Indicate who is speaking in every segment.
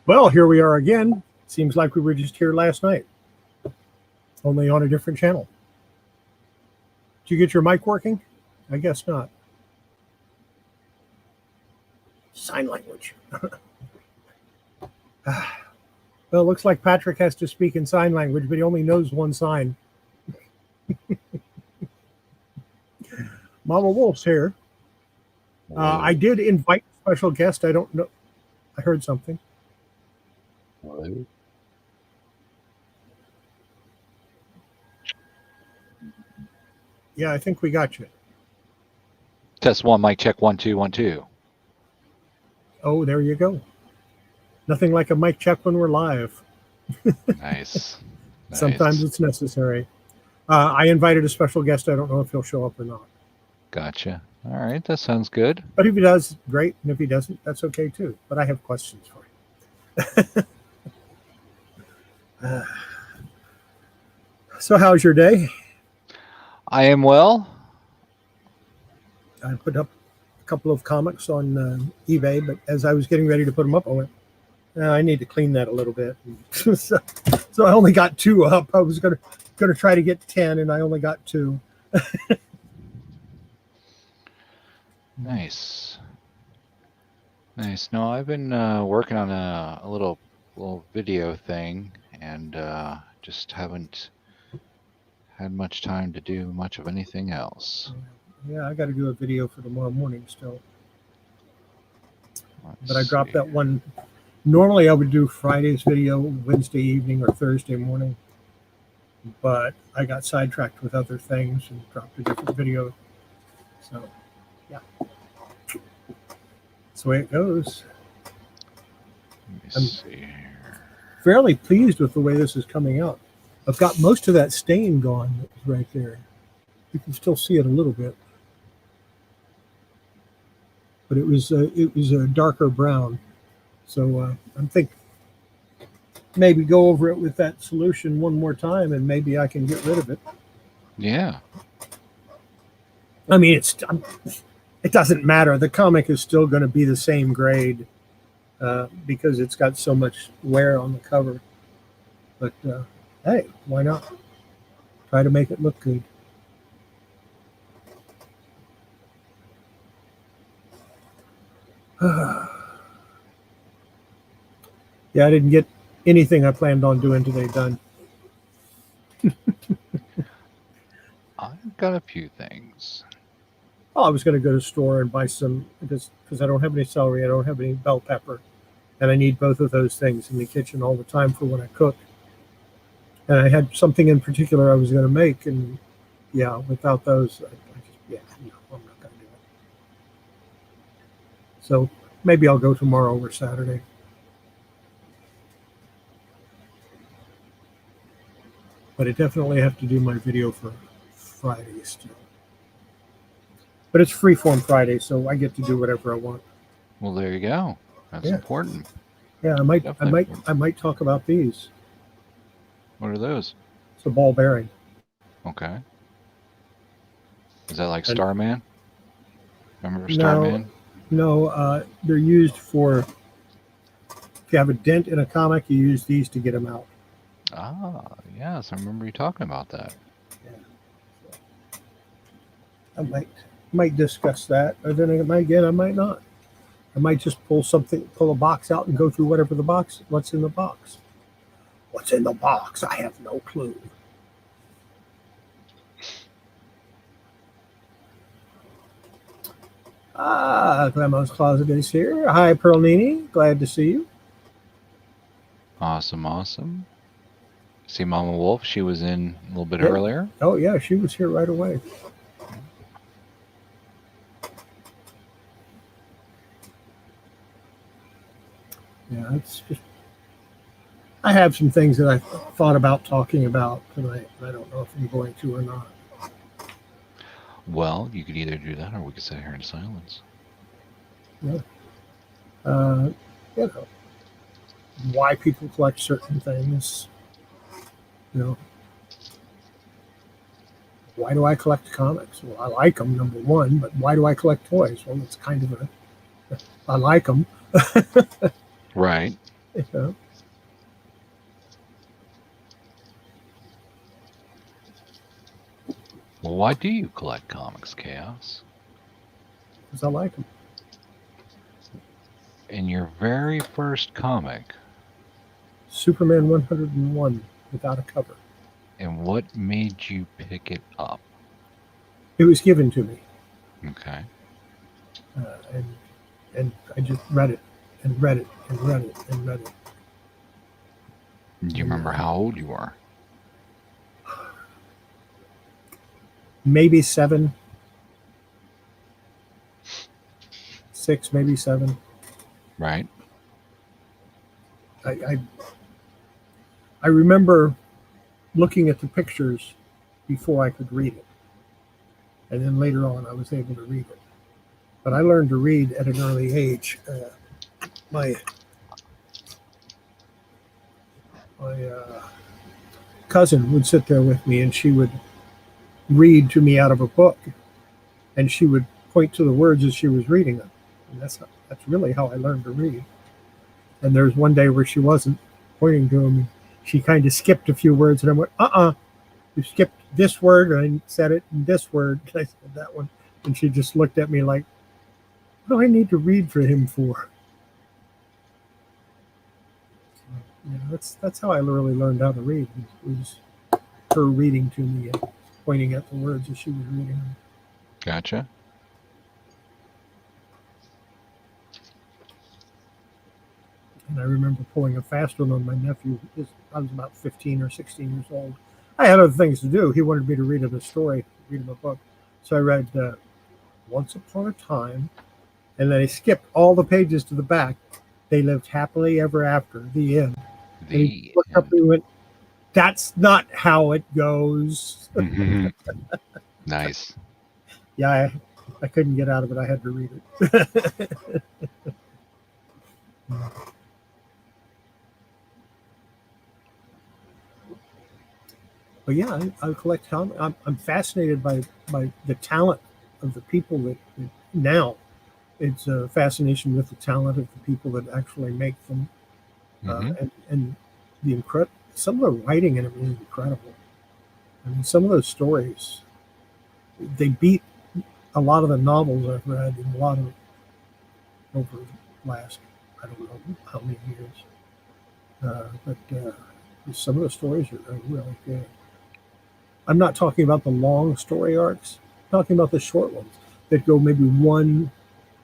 Speaker 1: Well, here we are again. Seems like we were just here last night, only on a different channel. Did you get your mic working? I guess not. Sign language. Well, it looks like Patrick has to speak in sign language, but he only knows one sign. Mama Wolf's here. I did invite a special guest. I don't know. I heard something.
Speaker 2: Hello.
Speaker 1: Yeah, I think we got you.
Speaker 2: Test one, mic check, 1 2 1 2.
Speaker 1: Oh, there you go. Nothing like a mic check when we're live.
Speaker 2: Nice.
Speaker 1: Sometimes it's necessary. I invited a special guest. I don't know if he'll show up or not.
Speaker 2: Gotcha. All right, that sounds good.
Speaker 1: But if he does, great. And if he doesn't, that's okay too. But I have questions for you. So how's your day?
Speaker 2: I am well.
Speaker 1: I put up a couple of comics on eBay, but as I was getting ready to put them up, I went, I need to clean that a little bit. so I only got 2 up. I was gonna try to get 10, and I only got 2.
Speaker 2: Nice. No, I've been working on a little video thing, and just haven't had much time to do much of anything else.
Speaker 1: Yeah, I got to do a video for tomorrow morning still. But I
Speaker 2: Let's
Speaker 1: dropped
Speaker 2: see.
Speaker 1: that one. Normally I would do Friday's video Wednesday evening or Thursday morning, but I got sidetracked with other things and dropped a different video. So, yeah. That's the way it goes.
Speaker 2: Let me see here.
Speaker 1: Fairly pleased with the way this is coming out. I've got most of that stain gone that was right there. You can still see it a little bit. But it was a darker brown. So I'm thinking maybe go over it with that solution one more time, and maybe I can get rid of it.
Speaker 2: Yeah.
Speaker 1: I mean, it doesn't matter. The comic is still going to be the same grade because it's got so much wear on the cover. But hey, why not? Try to make it look good. Yeah, I didn't get anything I planned on doing today done.
Speaker 2: I've got a few things.
Speaker 1: Oh, I was going to go to the store and buy some because I don't have any celery, I don't have any bell pepper, and I need both of those things in the kitchen all the time for when I cook. And I had something in particular I was going to make, and yeah, without those, no, I'm not going to do it. So maybe I'll go tomorrow or Saturday. But I definitely have to do my video for Friday still. But it's Freeform Friday, so I get to do whatever I want.
Speaker 2: Well, there you go. That's important.
Speaker 1: Yeah, I might talk about these.
Speaker 2: What are those?
Speaker 1: It's a ball bearing.
Speaker 2: Okay. Is that like Starman? Remember Starman?
Speaker 1: No, they're used for, if you have a dent in a comic, you use these to get them out.
Speaker 2: Ah, yes, I remember you talking about that.
Speaker 1: Yeah. So I might discuss that, or then again, I might not. I might just pull a box out and go through what's in the box. What's in the box? I have no clue. Grandma's Closet is here. Hi, Pearl Nini. Glad to see you.
Speaker 2: Awesome. See Mama Wolf, she was in a little bit earlier.
Speaker 1: Oh, yeah, she was here right away. Yeah, it's just, I have some things that I thought about talking about tonight. I don't know if I'm going to or not.
Speaker 2: Well, you could either do that or we could sit here in silence.
Speaker 1: Yeah. Why people collect certain things. Why do I collect comics? Well, I like them, number one, but why do I collect toys? Well, it's kind of I like them.
Speaker 2: Right.
Speaker 1: know,
Speaker 2: Well, why do you collect comics, Chaos?
Speaker 1: because I like them.
Speaker 2: In your very first comic,
Speaker 1: Superman 101 without a cover.
Speaker 2: and what made you pick it up?
Speaker 1: It was given to me,
Speaker 2: Okay.
Speaker 1: and I just read it and read it and read it and read it.
Speaker 2: Do you remember how old you were?
Speaker 1: Maybe 7, 6, maybe 7.
Speaker 2: Right.
Speaker 1: I remember looking at the pictures before I could read it, and then later on I was able to read it. But I learned to read at an early age. My cousin would sit there with me, and she would read to me out of a book, and she would point to the words as she was reading them. And that's really how I learned to read. And there was one day where she wasn't pointing to them. She kind of skipped a few words, and I went, you skipped this word, and I said it in this word, and I said that one. And she just looked at me like, what do I need to read for him for? Yeah, that's how I really learned how to read. It was her reading to me and pointing at the words as she was reading them.
Speaker 2: Gotcha.
Speaker 1: And I remember pulling a fast one on my nephew. I was about 15 or 16 years old. I had other things to do. He wanted me to read him a story, read him a book. So I read Once Upon a Time, and then I skipped all the pages to the back. They lived happily ever after, the end. And he looked up and went, that's not how it goes.
Speaker 2: Nice.
Speaker 1: Yeah, I couldn't get out of it. I had to read it. But yeah, I collect comics. I'm fascinated by the talent of the people that now. It's a fascination with the talent of the people that actually make them, and the some of the writing in them is incredible. I mean, some of those stories, they beat a lot of the novels I've read in a lot of over the last, I don't know how many years, but some of the stories are really good. I'm not talking about the long story arcs. I'm talking about the short ones that go maybe one,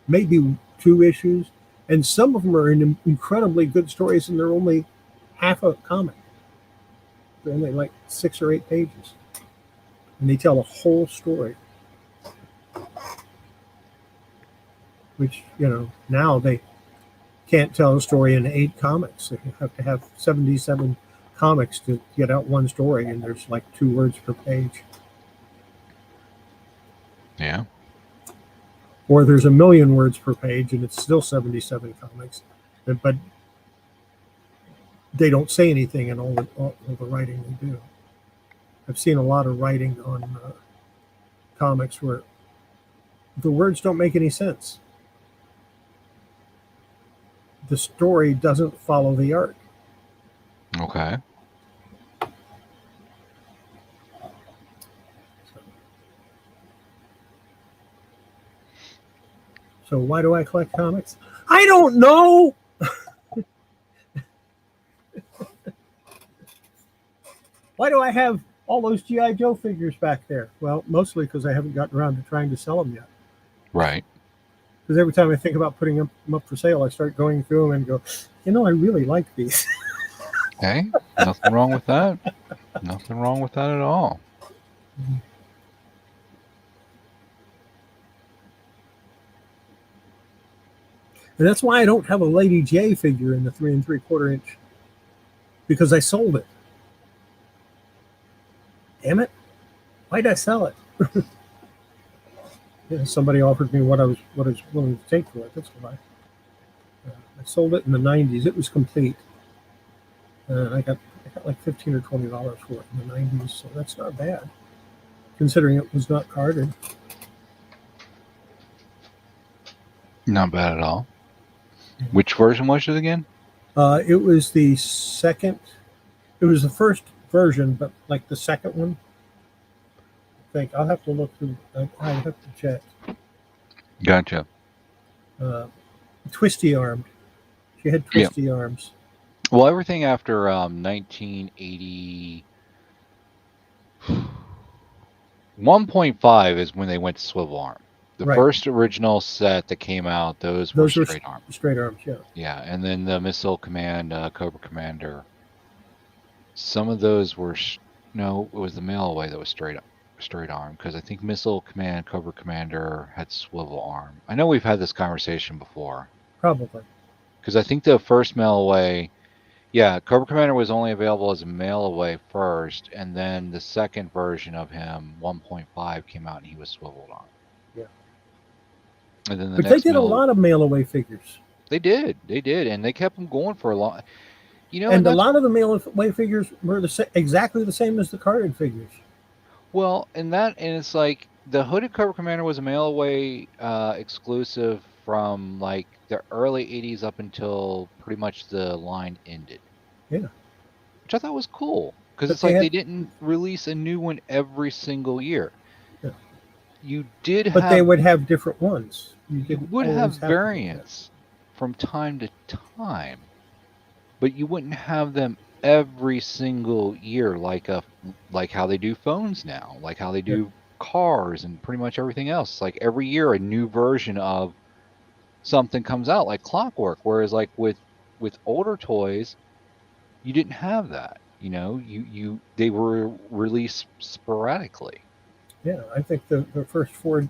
Speaker 1: maybe 2 issues, and some of them are incredibly good stories, and they're only half a comic. They're only like 6 or 8 pages, and they tell a whole story. Which now they can't tell a story in 8 comics. They have to have 77 comics to get out one story, and there's like 2 words per page.
Speaker 2: Yeah.
Speaker 1: Or there's 1,000,000 words per page, and it's still 77 comics, but they don't say anything in all the writing they do. I've seen a lot of writing on comics where the words don't make any sense. The story doesn't follow the arc.
Speaker 2: Okay.
Speaker 1: So why do I collect comics? I don't know. Why do I have all those G.I. Joe figures back there? Well, mostly because I haven't gotten around to trying to sell them yet.
Speaker 2: Right.
Speaker 1: Because every time I think about putting them up for sale, I start going through them and go, I really like these.
Speaker 2: Hey, nothing wrong with that. Nothing wrong with that at all.
Speaker 1: And that's why I don't have a Lady J figure in the 3 3/4 inch, because I sold it. Damn it! Why'd I sell it? Somebody offered me what I was willing to take for it. That's why I sold it in the '90s. It was complete. I got like $15 or $20 for it in the '90s, so that's not bad, considering it was not carded.
Speaker 2: Not bad at all. Which version was it again?
Speaker 1: It was the second. It was the first version, but like the second one. I think I'll have to look through. I have to check.
Speaker 2: Gotcha.
Speaker 1: Uh, Twisty armed. She had
Speaker 2: Yeah.
Speaker 1: twisty arms.
Speaker 2: Well, everything after 1980, 1.5 is when they went to swivel arm. The
Speaker 1: Right.
Speaker 2: first original set that came out, those were
Speaker 1: Those were
Speaker 2: straight arm.
Speaker 1: straight arms. Yeah.
Speaker 2: Yeah, and then the Missile Command, Cobra Commander. Some of those were no, it was the mail away that was straight arm, because I think Missile Command, Cobra Commander had swivel arm. I know we've had this conversation before.
Speaker 1: Probably.
Speaker 2: Because I think the first mail away, yeah, Cobra Commander was only available as a mail away first, and then the second version of him, 1.5, came out and he was swiveled on.
Speaker 1: Yeah.
Speaker 2: And then the
Speaker 1: But
Speaker 2: next
Speaker 1: they did a lot of mail away figures.
Speaker 2: They did, and they kept them going for a long.
Speaker 1: And a lot of the mail away figures were exactly the same as the carded figures.
Speaker 2: Well, and it's like the Hooded Cobra Commander was a mail away exclusive from like the early 80s up until pretty much the line ended.
Speaker 1: Yeah.
Speaker 2: Which I thought was cool, because it's like they didn't release a new one every single year.
Speaker 1: Yeah.
Speaker 2: You did
Speaker 1: but they would have different ones.
Speaker 2: You would have variants from time to time, but you wouldn't have them every single year like how they do phones now, like how they do cars and pretty much everything else. Like every year a new version of something comes out like clockwork, whereas like with older toys you didn't have that. They were released sporadically.
Speaker 1: Yeah, I think the first 4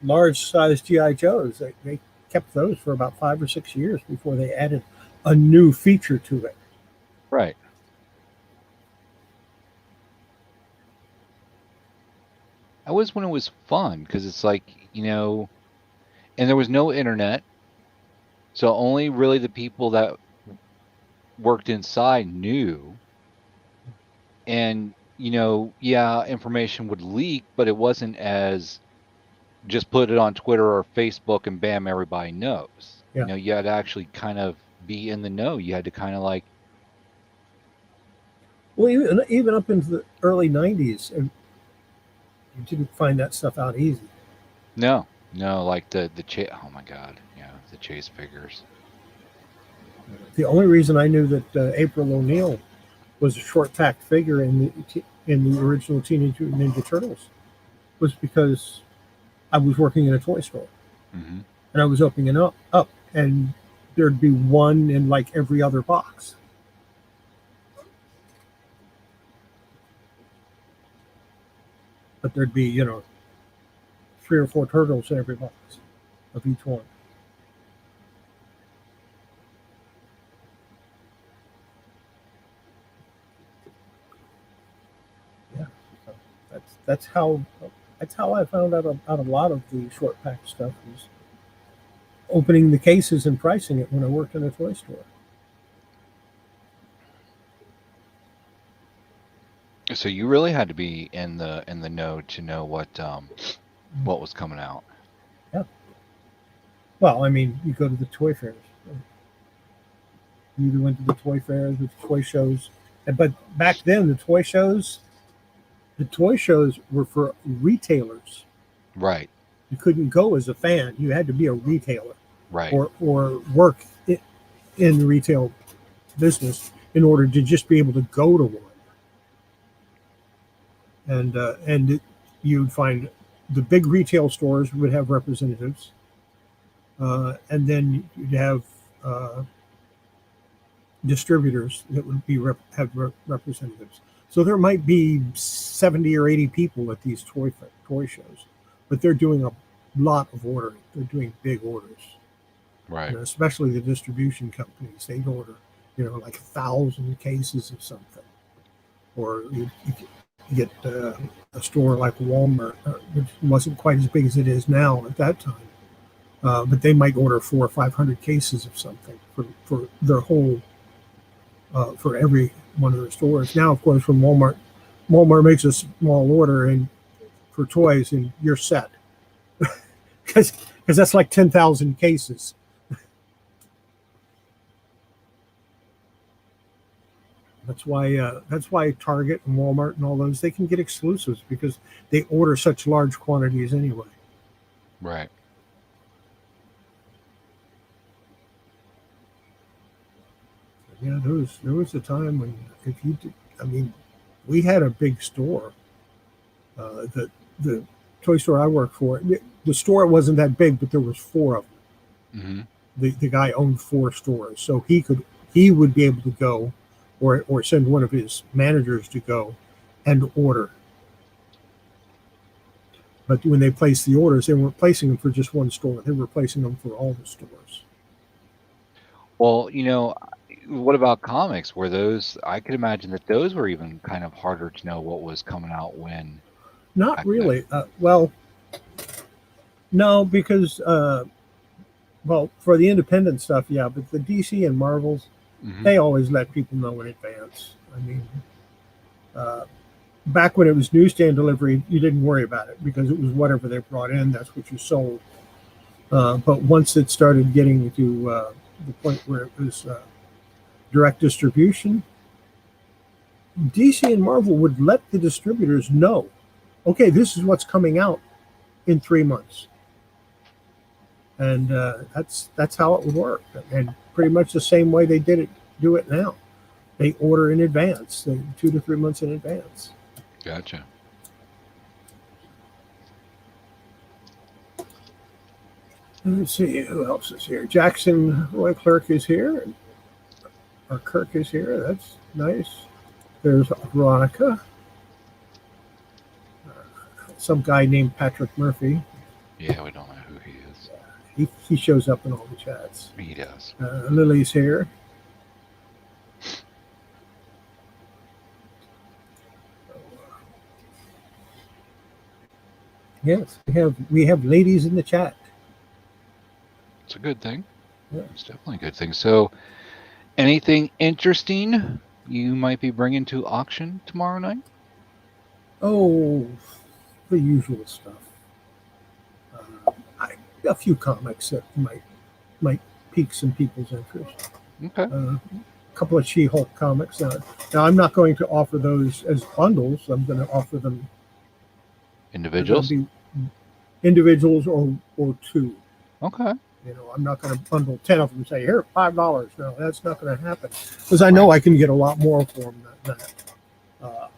Speaker 1: large-sized GI Joes, they kept those for about 5 or 6 years before they added a new feature to it.
Speaker 2: Right. That was when it was fun, because it's like, and there was no internet, so only really the people that worked inside knew. And information would leak, but it wasn't as just put it on Twitter or Facebook and bam, everybody knows.
Speaker 1: Yeah.
Speaker 2: You had to actually kind of be in the know. You had to kind of like.
Speaker 1: Well, even up into the early 90s, you didn't find that stuff out easy.
Speaker 2: No, like the chase. Oh my God, yeah, the chase figures.
Speaker 1: The only reason I knew that April O'Neil was a short pack figure in the original Teenage Mutant Ninja Turtles was because I was working in a toy store,
Speaker 2: mm-hmm.
Speaker 1: and I was opening it up, and there'd be one in like every other box. But there'd be 3 or 4 turtles in every box of each one. Yeah, that's how I found out a lot of the short pack stuff was opening the cases and pricing it when I worked in a toy store.
Speaker 2: So you really had to be in the know to know what was coming out.
Speaker 1: Yeah. Well, I mean, you go to the toy fairs. You either went to the toy fairs, the toy shows, but back then the toy shows were for retailers.
Speaker 2: Right.
Speaker 1: You couldn't go as a fan. You had to be a retailer.
Speaker 2: Right.
Speaker 1: Or work in the retail business in order to just be able to go to one. And you'd find the big retail stores would have representatives, and then you'd have distributors that would have representatives. So there might be 70 or 80 people at these toy shows, but they're doing a lot of ordering. They're doing big orders,
Speaker 2: right?
Speaker 1: Especially the distribution companies. They'd order, like 1,000 cases of something, or you get a store like Walmart, which wasn't quite as big as it is now at that time, but they might order 400 or 500 cases of something for their whole, for every one of their stores. Now, of course, when Walmart makes a small order and for toys, and you're set, because that's like 10,000 cases. That's why Target and Walmart and all those, they can get exclusives because they order such large quantities anyway.
Speaker 2: Right.
Speaker 1: Yeah, there was a time when if you did, I mean, we had a big store. The toy store I worked for, the store wasn't that big, but there was four of them.
Speaker 2: Mm-hmm.
Speaker 1: The guy owned four stores, so he would be able to go, or send one of his managers to go, and order. But when they placed the orders, they weren't placing them for just one store; they were placing them for all the stores.
Speaker 2: Well, what about comics? Were those? I could imagine that those were even kind of harder to know what was coming out when.
Speaker 1: Not
Speaker 2: Back
Speaker 1: really. Well, no, because well, for the independent stuff, yeah, but the DC and Marvels,
Speaker 2: Mm-hmm.
Speaker 1: they always let people know in advance. I mean, uh, back when it was newsstand delivery, you didn't worry about it because it was whatever they brought in, that's what you sold. But once it started getting to the point where it was direct distribution, DC and Marvel would let the distributors know, okay, this is what's coming out in 3 months, and that's how it would work, and pretty much the same way they do it now. They order in advance, 2 to 3 months in advance.
Speaker 2: Gotcha.
Speaker 1: Let's see who else is here. Jackson Roy Clerk is here, or Kirk is here. That's nice. There's Veronica. Some guy named Patrick Murphy.
Speaker 2: Yeah, we don't know who he is.
Speaker 1: He shows up in all the chats.
Speaker 2: He does.
Speaker 1: Lily's here. Yes, we have ladies in the chat.
Speaker 2: It's a good thing.
Speaker 1: Yeah.
Speaker 2: It's definitely a good thing. So, anything interesting you might be bringing to auction tomorrow night?
Speaker 1: Oh, the usual stuff. A few comics that might pique some people's interest.
Speaker 2: Okay.
Speaker 1: A couple of She-Hulk comics. Now, I'm not going to offer those as bundles. I'm going to offer them
Speaker 2: individuals,
Speaker 1: individuals or two.
Speaker 2: Okay.
Speaker 1: I'm not going to bundle 10 of them and say, here, $5. No, that's not going to happen because I know I can get a lot more for them than that.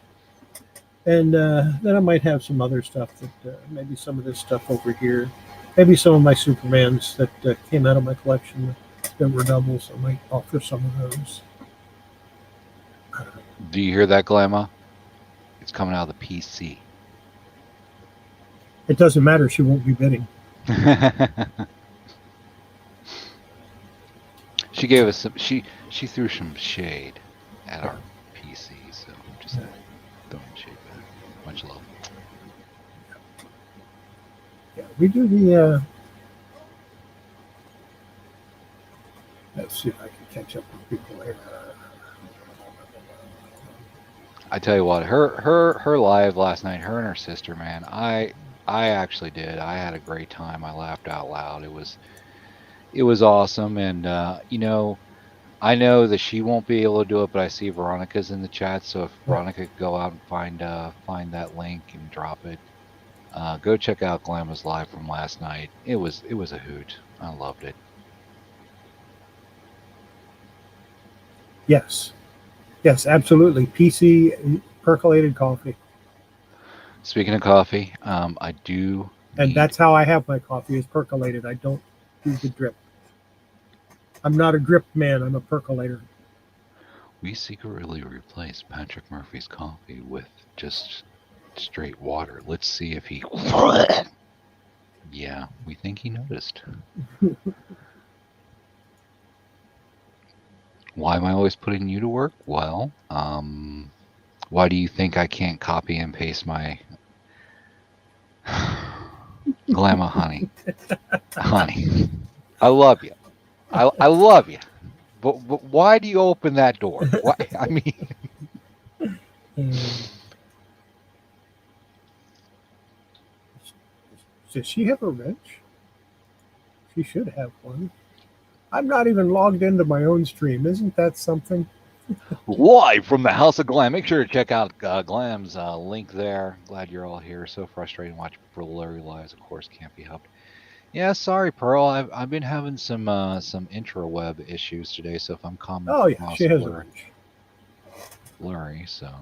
Speaker 1: And then I might have some other stuff that maybe some of this stuff over here, maybe some of my Supermans that came out of my collection that were doubles. I might offer some of those.
Speaker 2: Do you hear that, Glamour? It's coming out of the PC.
Speaker 1: It doesn't matter. She won't be bidding.
Speaker 2: She gave us some. She threw some shade at our PC, so I'm just throwing shade back. Much love.
Speaker 1: Yeah, we do the. Let's see if I can catch up with people here.
Speaker 2: I tell you what, her live last night, her and her sister, man, I actually did. I had a great time. I laughed out loud. It was awesome, and I know that she won't be able to do it, but I see Veronica's in the chat, so if Veronica could go out and find that link and drop it, go check out Glamour's live from last night. It was a hoot. I loved it.
Speaker 1: Yes, absolutely. PC percolated coffee.
Speaker 2: Speaking of coffee, I do.
Speaker 1: And that's how I have my coffee, is percolated. I don't do the drip. I'm not a drip man. I'm a percolator.
Speaker 2: We secretly replaced Patrick Murphy's coffee with just straight water. Let's see if he... Yeah, we think he noticed. Why am I always putting you to work? Well, why do you think I can't copy and paste my... Glamour, honey. Honey. I love you. I love you. But why do you open that door? Why? I mean...
Speaker 1: Does she have a wrench? She should have one. I'm not even logged into my own stream. Isn't that something?
Speaker 2: Live from the House of Glam. Make sure to check out Glam's link there. Glad you're all here. So frustrating watching Blurry Lives. Of course, can't be helped. Yeah, sorry, Pearl. I've been having some intraweb issues today, so if I'm coming
Speaker 1: Oh yeah,
Speaker 2: across
Speaker 1: she has a bunch.
Speaker 2: blurry, so.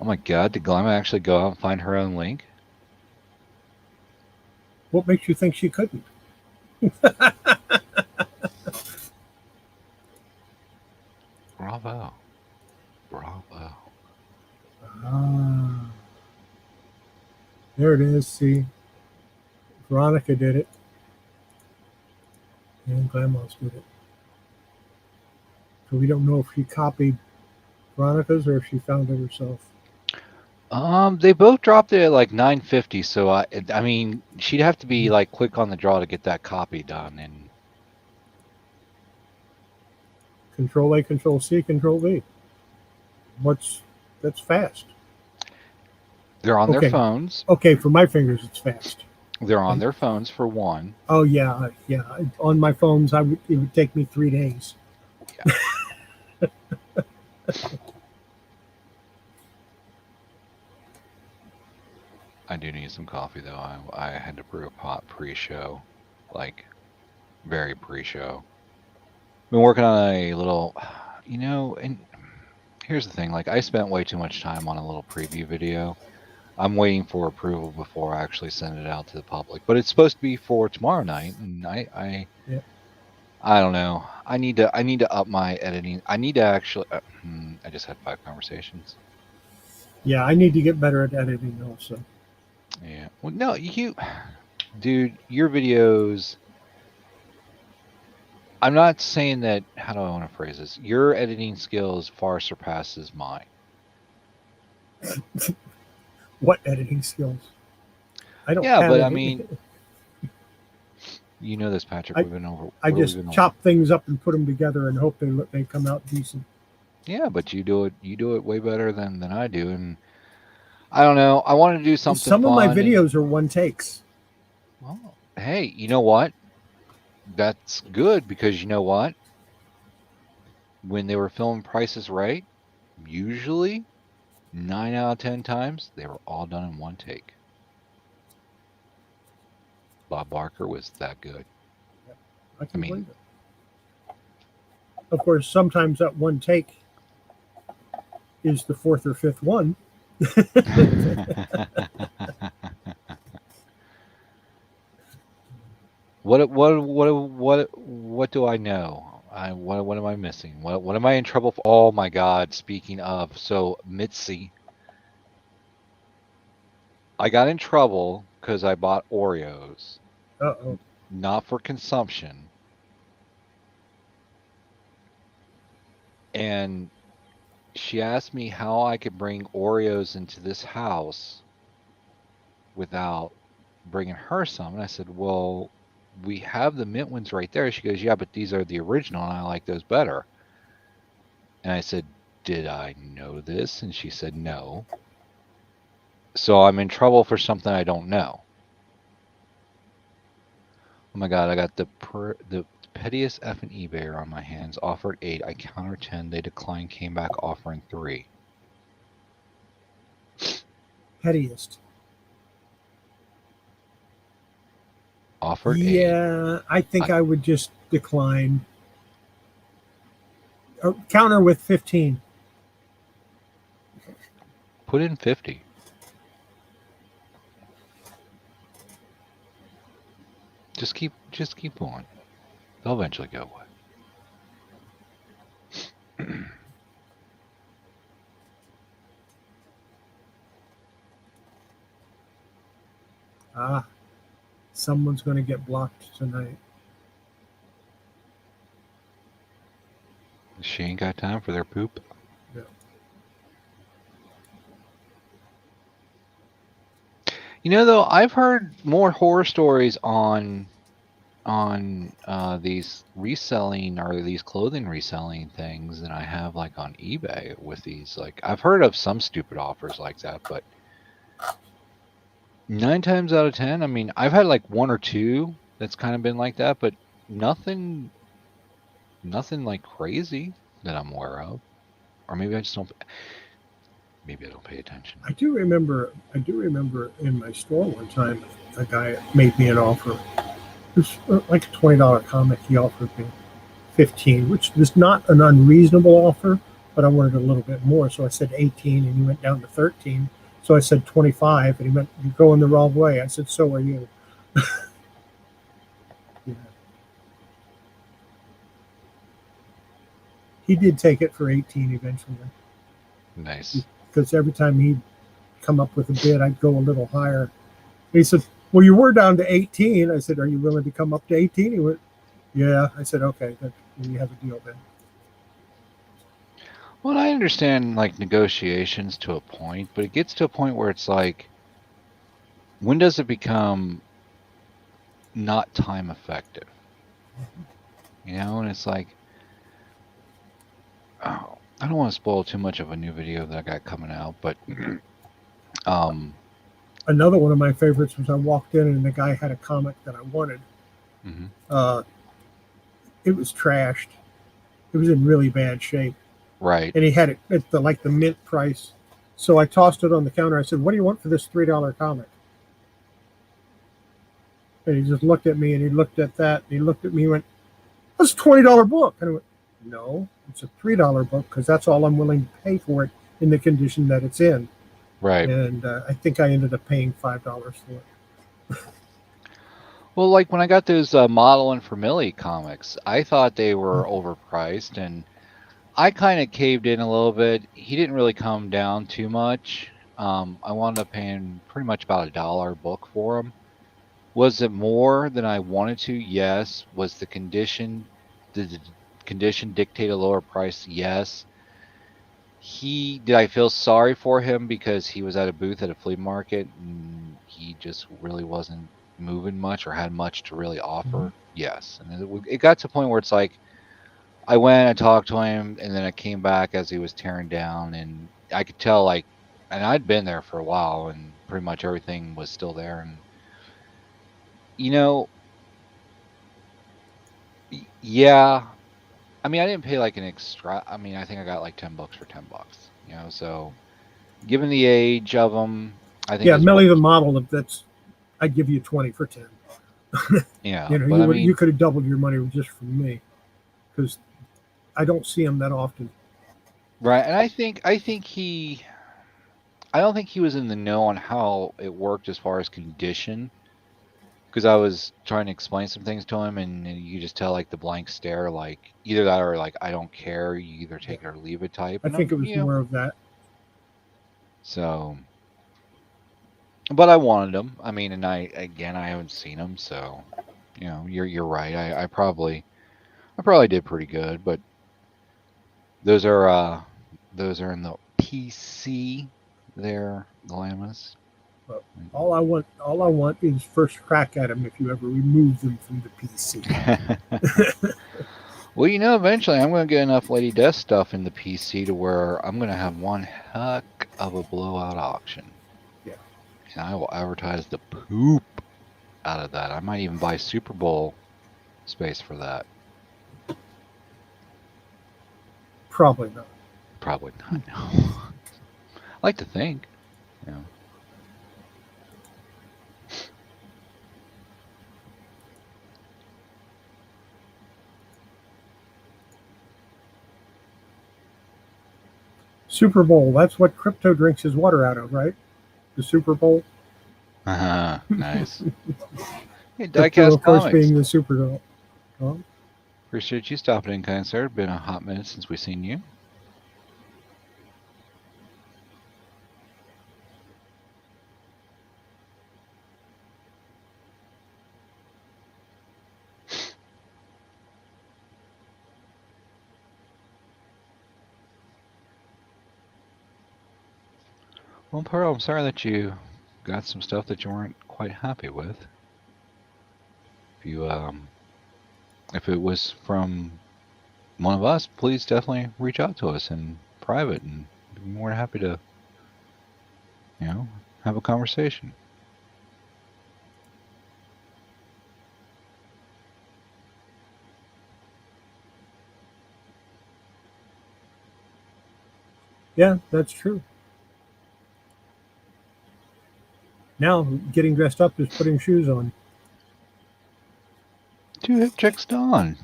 Speaker 2: Oh my God, did Glam actually go out and find her own link?
Speaker 1: What makes you think she couldn't?
Speaker 2: Bravo. Bravo.
Speaker 1: Ah, there it is. See, Veronica did it, and Grandma's did it. So we don't know if she copied Veronica's or if she found it herself.
Speaker 2: They both dropped it at like 9:50, so I mean, she'd have to be like quick on the draw to get that copy done, and
Speaker 1: Control A, Control C, Control V. That's fast.
Speaker 2: they're on their
Speaker 1: Okay.
Speaker 2: phones.
Speaker 1: Okay, for my fingers, it's fast.
Speaker 2: They're on their phones for one.
Speaker 1: Oh yeah, yeah. On my phones, it would take me 3 days.
Speaker 2: Yeah. I do need some coffee though. I had to brew a pot pre-show, like very pre-show. Been working on a little, and here's the thing. Like I spent way too much time on a little preview video. I'm waiting for approval before I actually send it out to the public. But it's supposed to be for tomorrow night, and
Speaker 1: Yeah.
Speaker 2: I don't know. I need to up my editing. I need to actually. I just had 5 conversations.
Speaker 1: Yeah, I need to get better at editing also.
Speaker 2: Yeah. Well, no, dude, your videos. I'm not saying that. How do I want to phrase this? Your editing skills far surpasses mine.
Speaker 1: What editing skills? I don't.
Speaker 2: Yeah,
Speaker 1: have
Speaker 2: but
Speaker 1: it.
Speaker 2: I mean, you know this, Patrick. We've been over.
Speaker 1: I just chop things up and put them together and hope they come out decent.
Speaker 2: Yeah, but you do it way better than I do, and I don't know. I want to do something.
Speaker 1: Some of my videos are one takes.
Speaker 2: Well, hey, you know what? That's good because you know what? When they were filming Price is Right, usually 9 out of 10 times they were all done in one take. Bob Barker was that good.
Speaker 1: I can believe it. Of course, sometimes that one take is the 4th or 5th one.
Speaker 2: What do I know? What am I missing? What am I in trouble for? Oh my God! Speaking of, so Mitzi, I got in trouble because I bought Oreos.
Speaker 1: Uh-oh.
Speaker 2: Not for consumption. And she asked me how I could bring Oreos into this house without bringing her some. And I said, well, we have the mint ones right there. She goes, yeah, but these are the original and I like those better. And I said, did I know this? And she said, no. So I'm in trouble for something I don't know. Oh my God, I got the pettiest effing eBayer on my hands. Offered 8. I counter 10. They declined, came back offering 3.
Speaker 1: Pettiest.
Speaker 2: Offered 8.
Speaker 1: Yeah, I think I would just decline. Or counter with 15.
Speaker 2: Put in 50. Just keep going. They'll eventually go away.
Speaker 1: Someone's going to get blocked tonight.
Speaker 2: She ain't got time for their poop.
Speaker 1: Yeah.
Speaker 2: You know, though, I've heard more horror stories on these reselling or these clothing reselling things than I have like on eBay with these. Like, I've heard of some stupid offers like that, but 9 times out of 10, I mean, I've had like 1 or 2 that's kind of been like that, but nothing Nothing like crazy that I'm aware of. Or maybe I just don't. Maybe I don't pay attention.
Speaker 1: I do remember in my store one time, a guy made me an offer. It was like a $20 comic. He offered me 15, which was not an unreasonable offer, but I wanted a little bit more. So I said 18, and he went down to 13. So I said 25, and he went, "You're going the wrong way." I said, "So are you." Yeah. He did take it for 18 eventually,
Speaker 2: Nice.
Speaker 1: because every time he'd come up with a bid, I'd go a little higher. He said, "Well, you were down to 18." I said, "Are you willing to come up to 18?" He went, "Yeah." I said, "Okay, then we have a deal then."
Speaker 2: Well, I understand like negotiations to a point, but it gets to a point where it's like, when does it become not time effective? And it's like, oh, I don't want to spoil too much of a new video that I got coming out, but um,
Speaker 1: Another one of my favorites was I walked in and the guy had a comic that I wanted.
Speaker 2: mhm,
Speaker 1: Uh, it was trashed. It was in really bad shape,
Speaker 2: right,
Speaker 1: and he had it at the mint price. So I tossed it on the counter. I said, "What do you want for this $3 comic?" And he just looked at me, and he looked at that, and he looked at me and went, "That's a $20 book." And I went, "No, it's a $3 book, because that's all I'm willing to pay for it in the condition that it's in."
Speaker 2: right.
Speaker 1: And I think I ended up paying $5 for it.
Speaker 2: Well, like when I got those Model and Family comics, I thought they were overpriced, and I kind of caved in a little bit. He didn't really come down too much. I wound up paying pretty much about $1 a book for them. Was it more than I wanted to? Yes. Was the condition, did the condition dictate a lower price? Yes. Did I feel sorry for him because he was at a booth at a flea market and he just really wasn't moving much or had much to really
Speaker 1: Mhm.
Speaker 2: offer? Yes. And it got to a point where it's like, I went and talked to him, and then I came back as he was tearing down, and I could tell, like, and I'd been there for a while, and pretty much everything was still there. And you know, yeah, I mean, I didn't pay like an extra. I mean, I think I got like $10 for $10. So given the age of them, I think
Speaker 1: Yeah,
Speaker 2: as well.
Speaker 1: Melly the model of that's I'd give you 20 for 10.
Speaker 2: Yeah,
Speaker 1: You know,
Speaker 2: but I
Speaker 1: you
Speaker 2: mean,
Speaker 1: could have doubled your money just from me, because I don't see him that often.
Speaker 2: right, and I don't think he was in the know on how it worked as far as condition. Because I was trying to explain some things to him, and you just tell like the blank stare, like either that or like I don't care. You either
Speaker 1: Yeah,
Speaker 2: take it or leave it type.
Speaker 1: I
Speaker 2: And
Speaker 1: think it was more of that.
Speaker 2: so, but I wanted him. I mean, and I haven't seen him, so you're right. I probably did pretty good, but those are uh those are in the PC there, Glamis.
Speaker 1: But all I want is first crack at him if you ever remove them from the PC.
Speaker 2: Well, eventually I'm going to get enough Lady Death stuff in the PC to where I'm going to have one heck of a blowout auction.
Speaker 1: Yeah,
Speaker 2: And I will advertise the poop out of that. I might even buy Super Bowl space for that.
Speaker 1: probably not.
Speaker 2: Probably not, no. I like to think. You know.
Speaker 1: Super Bowl. That's what crypto drinks his water out of, right? The Super Bowl.
Speaker 2: Nice. Hey,
Speaker 1: Crypto,
Speaker 2: Diecast
Speaker 1: of course,
Speaker 2: Comics.
Speaker 1: being the Super Bowl. Well,
Speaker 2: Appreciate you stopping in, kind sir. Been a hot minute since we've seen you. Well, Pearl, I'm sorry that you got some stuff that you weren't quite happy with. If you if it was from one of us, please definitely reach out to us in private and be more than happy to, have a conversation.
Speaker 1: Yeah, that's true. Now, getting dressed up is putting shoes on.
Speaker 2: Two hip checks done.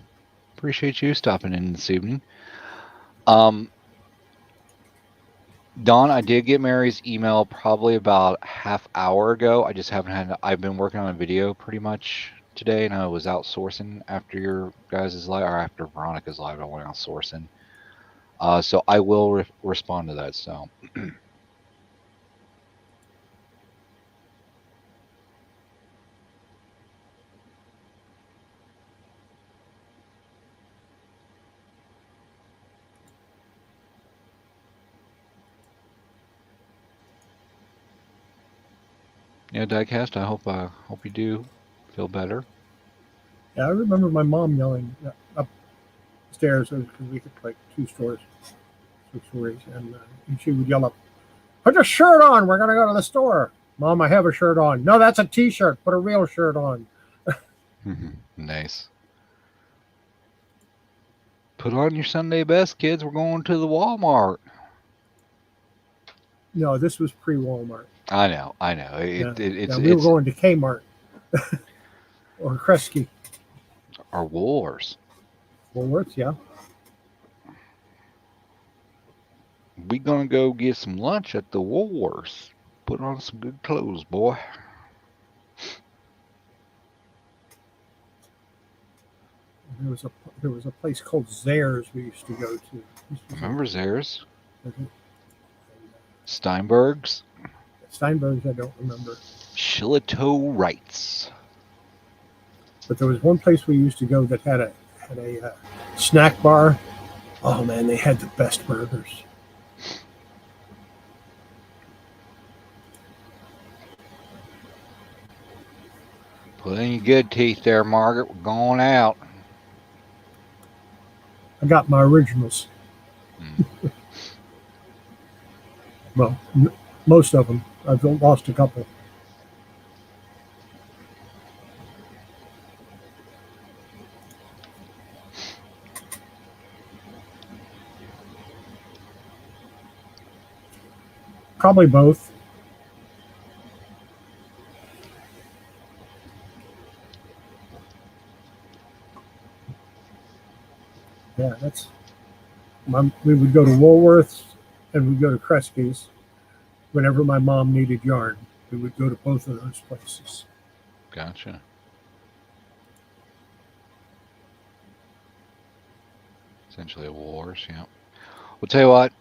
Speaker 2: Appreciate you stopping in this evening. Um, Don, I did get Mary's email probably about half hour ago. I just haven't had. I've been working on a video pretty much today, and I was outsourcing after your guys' live or after Veronica's live. I went outsourcing. So I will respond to that. So yeah, diecast. I hope you do feel better.
Speaker 1: Yeah, I remember my mom yelling upstairs because we could like two stories, and she would yell up, "Put your shirt on. We're gonna go to the store." Mom, I have a shirt on. No, that's a T-shirt. Put a real shirt on.
Speaker 2: Nice. Put on your Sunday best, kids. We're going to the Walmart.
Speaker 1: No, this was pre-Walmart.
Speaker 2: I know.
Speaker 1: We were
Speaker 2: It's
Speaker 1: going to Kmart or Kresge.
Speaker 2: our wars.
Speaker 1: Woolworths, yeah.
Speaker 2: We gonna go get some lunch at the wars. Put on some good clothes, boy.
Speaker 1: There was a place called Zares we used to go to.
Speaker 2: Remember Zares?
Speaker 1: Mhm.
Speaker 2: Steinberg's?
Speaker 1: Steinberg's, I don't remember.
Speaker 2: Shillitoe Wrights.
Speaker 1: But there was one place we used to go that had a snack bar. Oh man, they had the best burgers.
Speaker 2: Put in your good teeth there, Margaret. We're going out.
Speaker 1: I got my originals. Well, most of them. I've lost a couple. Probably both. Yeah, we would go to Woolworths and we'd go to Kresge's whenever my mom needed yarn. We would go to both of those places.
Speaker 2: Gotcha. Essentially a wars, yeah. Well, tell you what,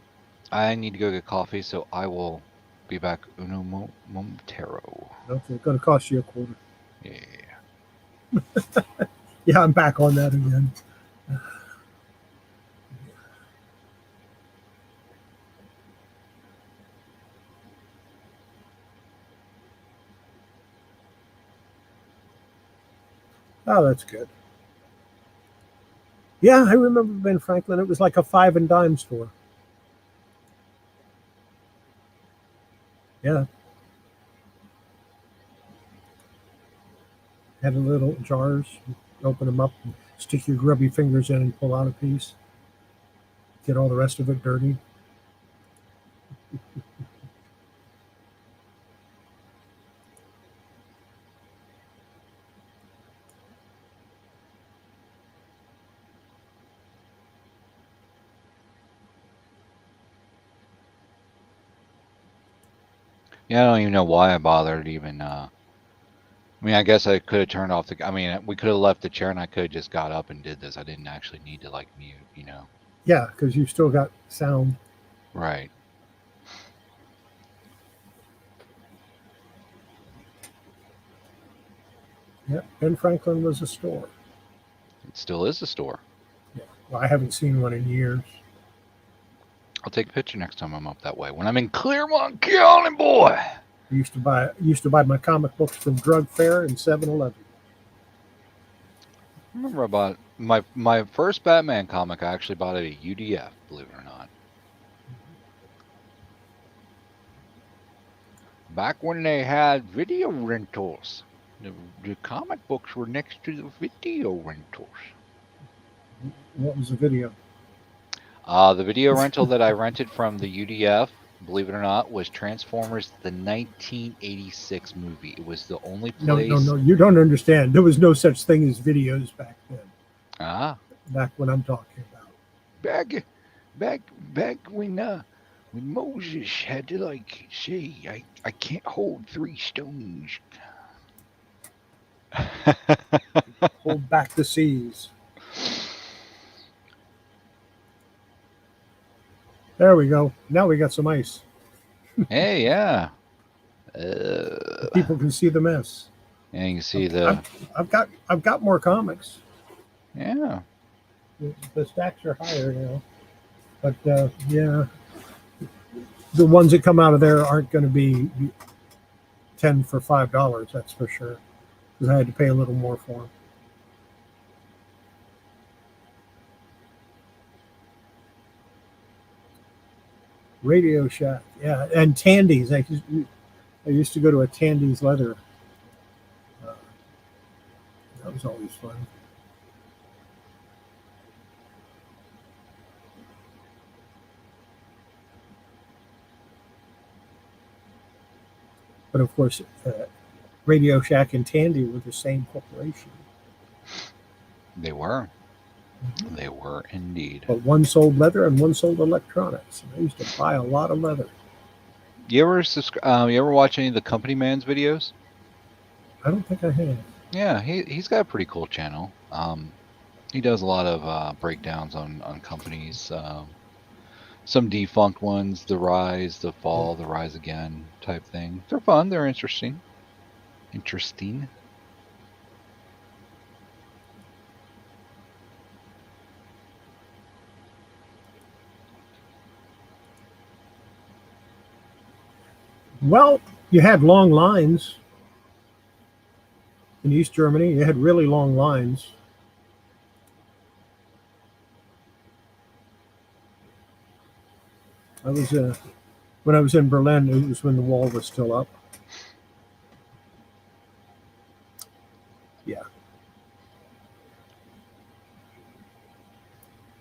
Speaker 2: I need to go get coffee, so I will be back uno momentero.
Speaker 1: It's going to cost you a quarter.
Speaker 2: Yeah.
Speaker 1: Yeah, I'm back on that again. Oh, that's good. Yeah, I remember Ben Franklin. It was like a five and dime store. Yeah. Had a little jars. Open them up, and stick your grubby fingers in, and pull out a piece. Get all the rest of it dirty.
Speaker 2: Yeah, I don't even know why I bothered even. I mean, I guess I could have turned off the. I mean, we could have left the chair, and I could have just got up and did this. I didn't actually need to like mute.
Speaker 1: Yeah, because you still got sound.
Speaker 2: Right.
Speaker 1: Yeah, Ben Franklin was a store.
Speaker 2: It still is a store.
Speaker 1: Yeah. Well, I haven't seen one in years.
Speaker 2: I'll take a picture next time I'm up that way. When I'm in Claremont County, boy.
Speaker 1: I used to buy my comic books from Drug Fair and 7-Eleven.
Speaker 2: I remember I bought my first Batman comic. I actually bought it at UDF, believe it or not. Back when they had video rentals, the comic books were next to the video rentals.
Speaker 1: What was the video?
Speaker 2: The video rental that I rented from the UDF, believe it or not, was Transformers the 1986 movie. It was the only
Speaker 1: No, no,
Speaker 2: place.
Speaker 1: no. You don't understand. There was no such thing as videos back then.
Speaker 2: Ah,
Speaker 1: Back when I'm talking about.
Speaker 2: back when Moses had to like say, I can't hold 3 stones.
Speaker 1: Hold back the seas. There we go. Now we got some ice.
Speaker 2: Hey, yeah.
Speaker 1: People can see the mess.
Speaker 2: And you can see the
Speaker 1: I've got more comics.
Speaker 2: yeah.
Speaker 1: The stacks are higher now, but yeah, the ones that come out of there aren't going to be 10 for $5. That's for sure, because I had to pay a little more for them. Radio Shack, yeah, and Tandy's. I used to go to a Tandy's leather. Uh, that was always fun. But of course, Radio Shack and Tandy were the same corporation.
Speaker 2: They were. They were indeed.
Speaker 1: But one sold leather and one sold electronics. And I used to buy a lot of leather.
Speaker 2: You ever watch any of the Company Man's videos?
Speaker 1: I don't think I have.
Speaker 2: Yeah, he's got a pretty cool channel. He does a lot of breakdowns on companies. Some defunct ones, the rise, the fall, the rise again type thing. They're fun. They're interesting. Interesting.
Speaker 1: Well, you had long lines in East Germany. You had really long lines. I was when I was in Berlin. It was when the wall was still up. Yeah.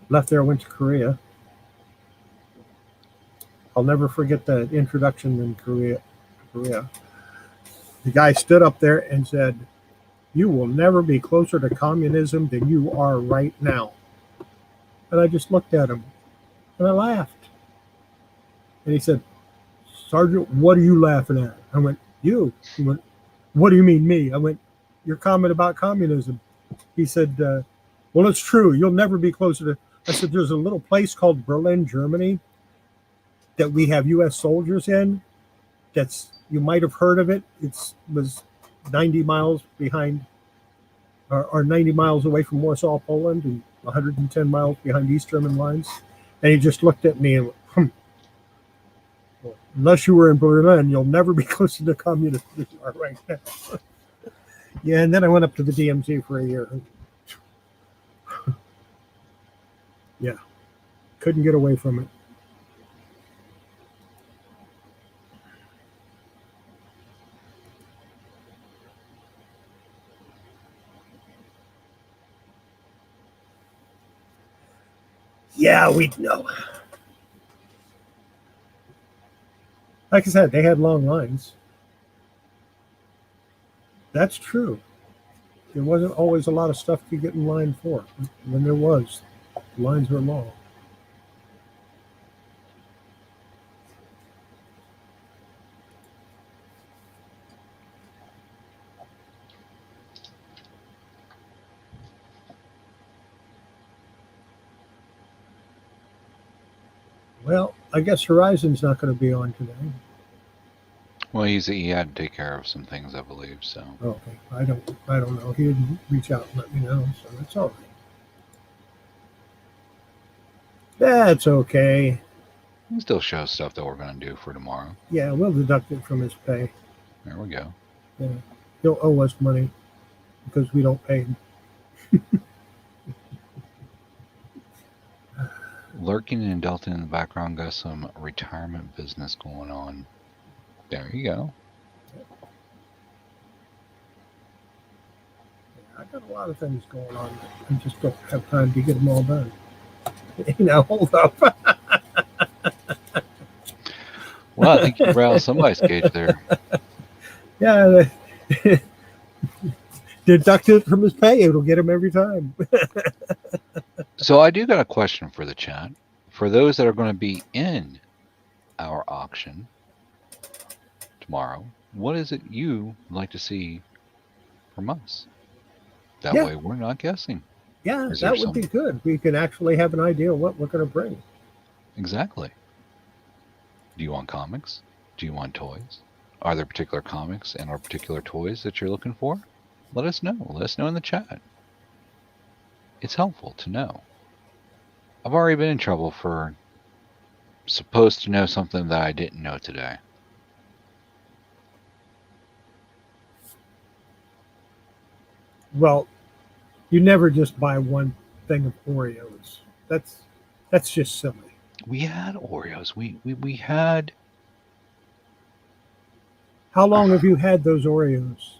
Speaker 1: Left there, went to Korea. I'll never forget the introduction in Korea. The guy stood up there and said, "You will never be closer to communism than you are right now." And I just looked at him and I laughed. And he said, "Sergeant, what are you laughing at?" I went, "You." He went, "What do you mean me?" I went, "Your comment about communism." He said, "Well, it's true. You'll never be closer to." I said, "There's a little place called Berlin, Germany, that we have U.S. soldiers in. You might have heard of it. It was 90 miles behind, or 90 miles away from Warsaw, Poland, and 110 miles behind East German lines." And he just looked at me and went, "Well, unless you were in Berlin, you'll never be closer to communism than you are right now." Yeah, and then I went up to the DMZ for a year. Yeah, couldn't get away from it. Yeah, we know. Like I said, they had long lines. That's true. There wasn't always a lot of stuff to get in line for. When there was, the lines were long. Well, I guess Horizon's not going to be on today.
Speaker 2: Well, he had to take care of some things, I believe. So
Speaker 1: Okay, I don't know. He didn't reach out and let me know, so that's all right. That's okay.
Speaker 2: he still shows stuff that we're going to do for tomorrow.
Speaker 1: Yeah, we'll deduct it from his pay.
Speaker 2: There we go.
Speaker 1: Yeah, he'll owe us money because we don't pay him.
Speaker 2: Lurking and Delta in the background got some retirement business going on. There you go.
Speaker 1: I got a lot of things going on. I just don't have time to get them all done. Hold up.
Speaker 2: Well, I think you rattled somebody's cage there.
Speaker 1: Yeah, deduct it from his pay. It'll get him every time.
Speaker 2: So I do got a question for the chat. For those that are going to be in our auction tomorrow, what is it you would like to see from us? That
Speaker 1: Yeah.
Speaker 2: way we're not guessing.
Speaker 1: Yeah,
Speaker 2: Is there
Speaker 1: that would be good. We can actually have an idea of what we're going to bring.
Speaker 2: Exactly. Do you want comics? Do you want toys? Are there particular comics and or particular toys that you're looking for? Let us know. Let us know in the chat. It's helpful to know. I've already been in trouble for supposed to know something that I didn't know today.
Speaker 1: Well, you never just buy one thing of Oreos. That's just silly.
Speaker 2: We had Oreos. We had.
Speaker 1: How long have you had those Oreos?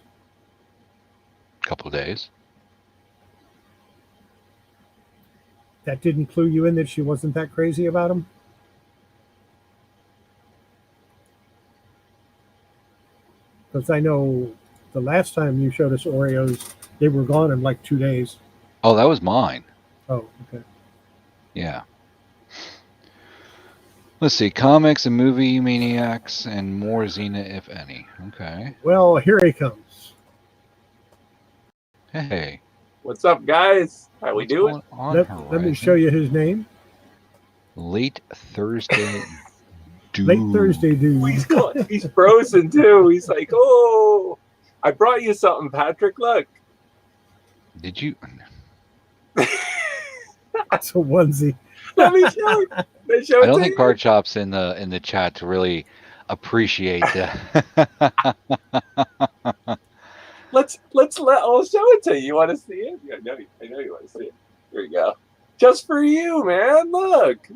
Speaker 2: A couple of days.
Speaker 1: That didn't clue you in that she wasn't that crazy about them? Because I know the last time you showed us Oreos, they were gone in like 2 days.
Speaker 2: Oh, that was mine.
Speaker 1: Oh, okay.
Speaker 2: Yeah. Let's see. Comics and movie maniacs and more Xena, if any. Okay.
Speaker 1: Well, here he comes.
Speaker 2: Hey.
Speaker 3: What's up, guys? How we doing?
Speaker 1: Let me show you his name.
Speaker 2: Late Thursday Dude.
Speaker 1: Late Thursday Dude.
Speaker 3: He's frozen too. He's like, oh, I brought you something, Patrick. Look.
Speaker 2: Did you?
Speaker 1: That's a onesie.
Speaker 3: Let me show you.
Speaker 2: I don't think Card Shop's in the chat to really appreciate that.
Speaker 3: I'll show it to you. You want to see it? I know you want to see it. Here you go. Just for you, man. Look.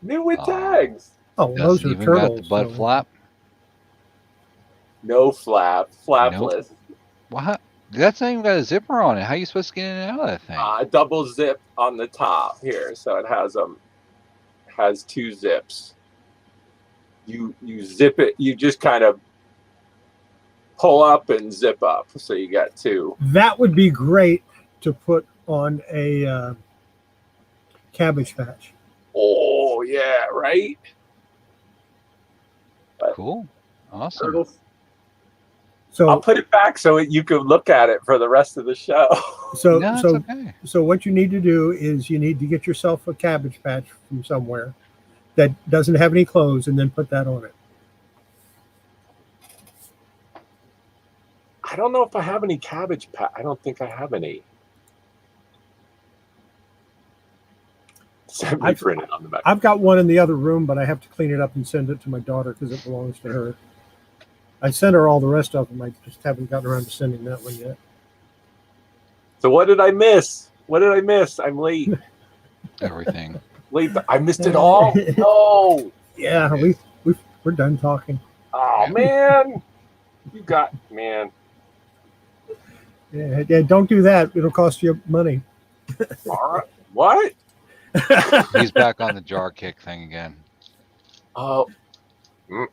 Speaker 3: New with tags.
Speaker 1: Oh, those are
Speaker 2: even
Speaker 1: turtles.
Speaker 2: Got the butt flap?
Speaker 3: No flap. Flapless.
Speaker 2: Nope. What? That's not even got a zipper on it. How are you supposed to get in and out of that thing?
Speaker 3: Double zip on the top here, so it has 2 zips. You zip it. You just kind of pull up and zip up, so you got 2.
Speaker 1: That would be great to put on a Cabbage Patch.
Speaker 3: Oh yeah, right.
Speaker 2: Cool, awesome.
Speaker 3: Turtles.
Speaker 1: So
Speaker 3: I'll put it back so you can look at it for the rest of the show.
Speaker 1: So
Speaker 2: No,
Speaker 1: so
Speaker 2: okay.
Speaker 1: so what you need to do is you need to get yourself a Cabbage Patch from somewhere that doesn't have any clothes, and then put that on it.
Speaker 3: I don't know if I have any Cabbage Patch. I don't think I have any. Printed on the back.
Speaker 1: I've got one in the other room, but I have to clean it up and send it to my daughter because it belongs to her. I sent her all the rest of them. I just haven't gotten around to sending that one yet.
Speaker 3: So what did I miss? I'm late.
Speaker 2: Everything.
Speaker 3: Late. I missed it all. No.
Speaker 1: Yeah, we're done talking.
Speaker 3: Oh man, man.
Speaker 1: Yeah, don't do that. It'll cost you money.
Speaker 3: All right. What?
Speaker 2: He's back on the jar kick thing again.
Speaker 3: Oh,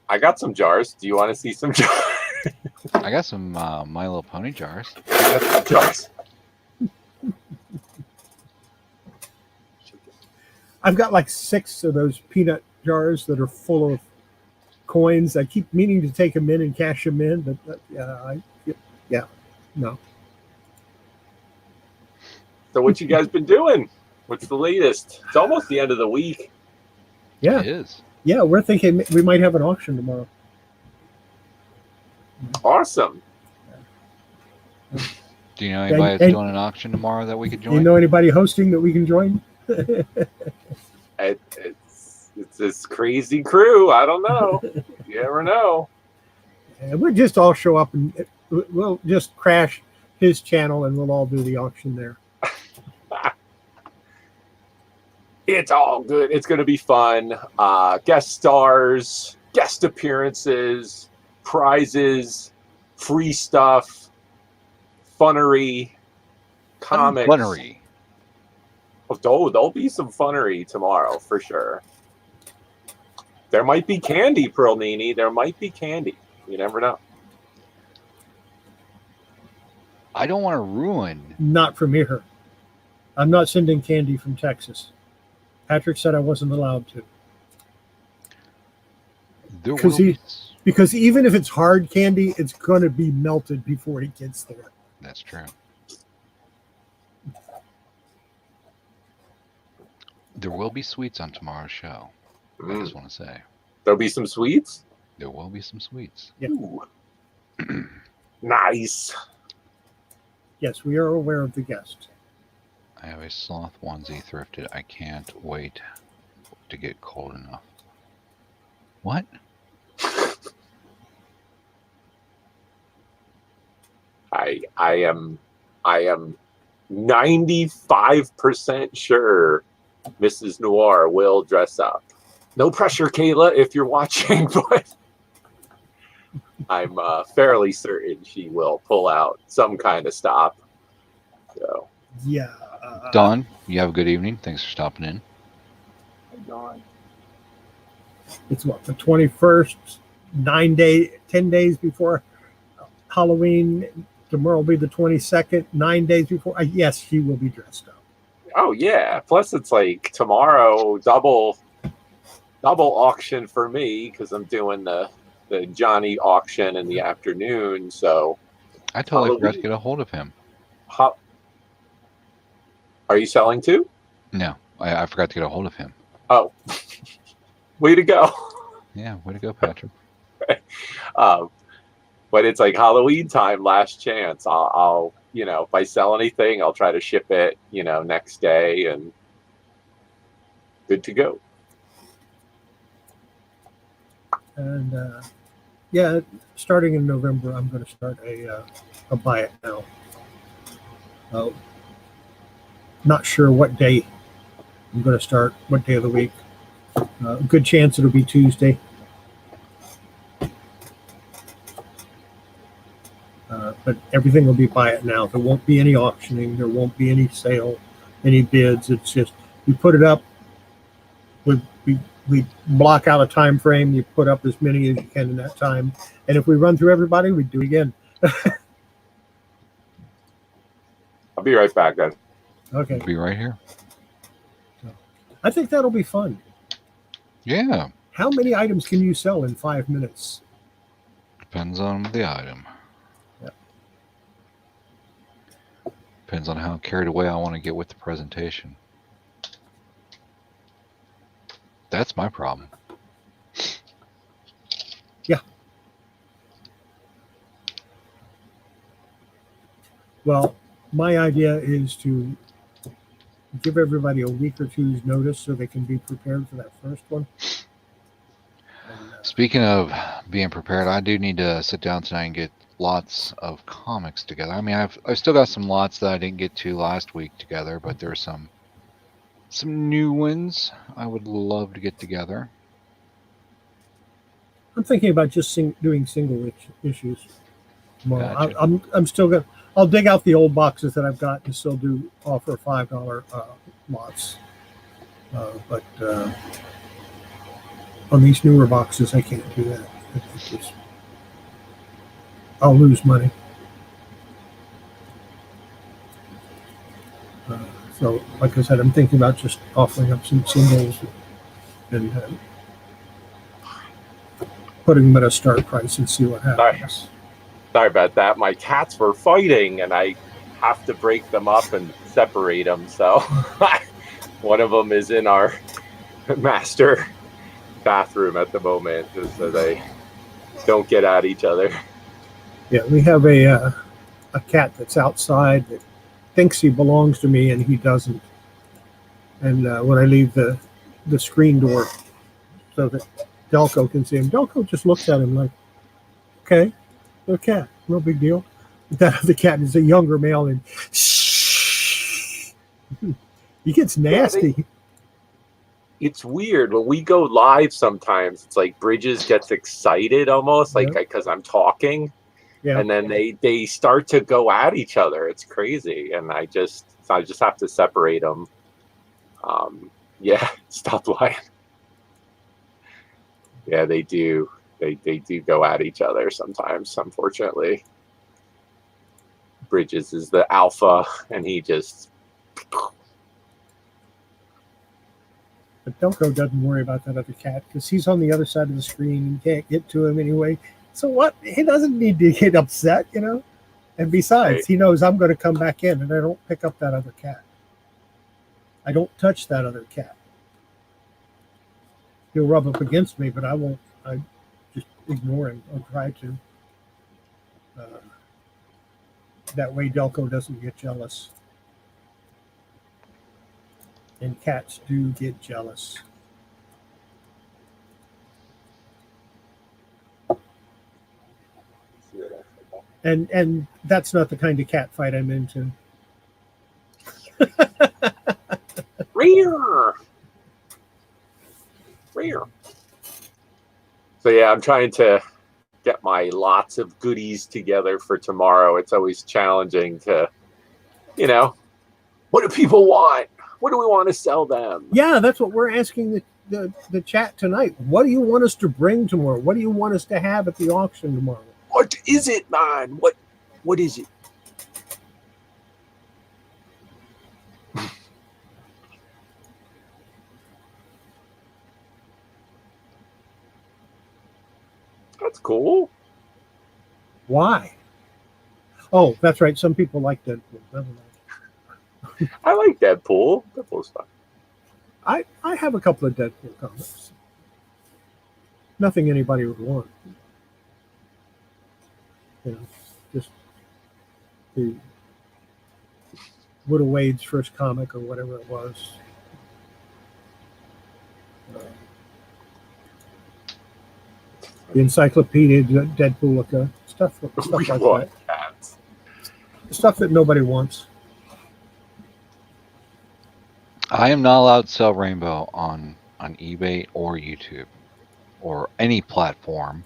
Speaker 3: I got some jars. Do you want to see some jars?
Speaker 2: I got some My Little Pony jars.
Speaker 3: Jars.
Speaker 1: I've got like 6 of those peanut jars that are full of coins. I keep meaning to take them in and cash them in, but no.
Speaker 3: So what you guys been doing? What's the latest? It's almost the end of the week.
Speaker 1: Yeah,
Speaker 2: It is.
Speaker 1: yeah. We're thinking we might have an auction tomorrow.
Speaker 3: Awesome.
Speaker 2: Do you know anybody that's doing an auction tomorrow that we could join?
Speaker 1: Do you know anybody hosting that we can join?
Speaker 3: It's this crazy crew. I don't know. You never know.
Speaker 1: And we'll just all show up and we'll just crash his channel and we'll all do the auction there.
Speaker 3: It's all good. It's going to be fun. Guest stars, guest appearances, prizes, free stuff, funnery, comics.
Speaker 2: Funnery.
Speaker 3: Oh, there'll be some funnery tomorrow for sure. There might be candy, Pearl Nini. There might be candy. You never know.
Speaker 2: I don't want to ruin.
Speaker 1: Not from here. I'm not sending candy from Texas. Patrick said I wasn't allowed to.
Speaker 2: There
Speaker 1: Because
Speaker 2: will be.
Speaker 1: Because even if it's hard candy, it's going to be melted before it gets there.
Speaker 2: That's true. There will be sweets on tomorrow's show. I just want to say.
Speaker 3: There'll be some sweets?
Speaker 2: There will be some sweets.
Speaker 1: Yeah.
Speaker 3: Nice.
Speaker 1: Yes, we are aware of the guest.
Speaker 2: I have a sloth onesie thrifted. I can't wait to get cold enough. What?
Speaker 3: I am 95% sure Mrs. Noir will dress up. No pressure, Kayla, if you're watching, but I'm fairly certain she will pull out some kind of stop. So.
Speaker 1: Yeah.
Speaker 2: Don, you have a good evening. Thanks for stopping in.
Speaker 3: Dawn.
Speaker 1: It's what, the 21st, 10 days before Halloween. Tomorrow will be the 22nd, 9 days before. Yes, she will be dressed up.
Speaker 3: Oh yeah. Plus, it's like tomorrow double auction for me because I'm doing the Johnny auction in the afternoon. So
Speaker 2: I totally forgot to get a hold of him.
Speaker 3: Are you selling too?
Speaker 2: No, I forgot to get a hold of him.
Speaker 3: Oh, way to go!
Speaker 2: Yeah, way to go, Patrick.
Speaker 3: But it's like Halloween time, last chance. I'll if I sell anything, I'll try to ship it, next day, and good to go.
Speaker 1: And yeah, starting in November, I'm going to start a buy it now. Not sure what day I'm going to start, what day of the week. Good chance it'll be Tuesday. But everything will be buy it now. There won't be any auctioning. There won't be any sale, any bids. It's just you put it up. We block out a time frame. You put up as many as you can in that time. And if we run through everybody, we do it again.
Speaker 3: I'll be right back, guys.
Speaker 1: Okay.
Speaker 2: Be right here.
Speaker 1: I think that'll be fun.
Speaker 2: Yeah.
Speaker 1: How many items can you sell in 5 minutes?
Speaker 2: Depends on the item.
Speaker 1: Yeah.
Speaker 2: Depends on how carried away I want to get with the presentation. That's my problem.
Speaker 1: Yeah. Well, my idea is to give everybody a week or two's notice so they can be prepared for that first one. And,
Speaker 2: Speaking of being prepared, I do need to sit down tonight and get lots of comics together. I mean, I've still got some lots that I didn't get to last week together, but there's some new ones I would love to get together.
Speaker 1: I'm thinking about just doing single issues tomorrow.
Speaker 2: Gotcha.
Speaker 1: I'm still gonna. I'll dig out the old boxes that I've got and still offer $5 lots. But on these newer boxes, I can't do that. I'll lose money. So, like I said, I'm thinking about just offering up some singles and putting them at a start price and see what happens.
Speaker 3: Sorry about that. My cats were fighting, and I have to break them up and separate them. So one of them is in our master bathroom at the moment, just so they don't get at each other.
Speaker 1: Yeah, we have a cat that's outside that thinks he belongs to me, and he doesn't. And when I leave the screen door so that Delco can see him, Delco just looks at him like, okay. The cat, no big deal. That other cat is a younger male, and shh, he gets nasty.
Speaker 3: It's weird when we go live. Sometimes it's like Bridges gets excited almost, like because I'm talking, and then they start to go at each other. It's crazy, and I just have to separate them. Yeah, stop lying. Yeah, they do. They do go at each other sometimes, unfortunately. Bridges is the alpha, and he just...
Speaker 1: But Delco doesn't worry about that other cat because he's on the other side of the screen and you can't get to him anyway. So what? He doesn't need to get upset, you know? And besides,
Speaker 3: Right.
Speaker 1: he knows I'm going to come back in and I don't pick up that other cat. I don't touch that other cat. He'll rub up against me, but I won't. I just ignore him or try to. That way Delco doesn't get jealous. And cats do get jealous. And that's not the kind of cat fight I'm into.
Speaker 3: Rear. So yeah, I'm trying to get my lots of goodies together for tomorrow. It's always challenging to, what do people want? What do we want to sell them?
Speaker 1: Yeah, that's what we're asking the chat tonight. What do you want us to bring tomorrow? What do you want us to have at the auction tomorrow?
Speaker 3: What is it, man? What is it? That's cool.
Speaker 1: Why? Oh, that's right. Some people like Deadpool. Never mind.
Speaker 3: I like Deadpool. Deadpool's fun.
Speaker 1: I have a couple of Deadpool comics. Nothing anybody would want. Just the Widow Wade's first comic or whatever it was. The Encyclopedia Deadpoolica stuff like that.
Speaker 3: Cats.
Speaker 1: Stuff that nobody wants.
Speaker 2: I am not allowed to sell Rainbow on eBay or YouTube or any platform.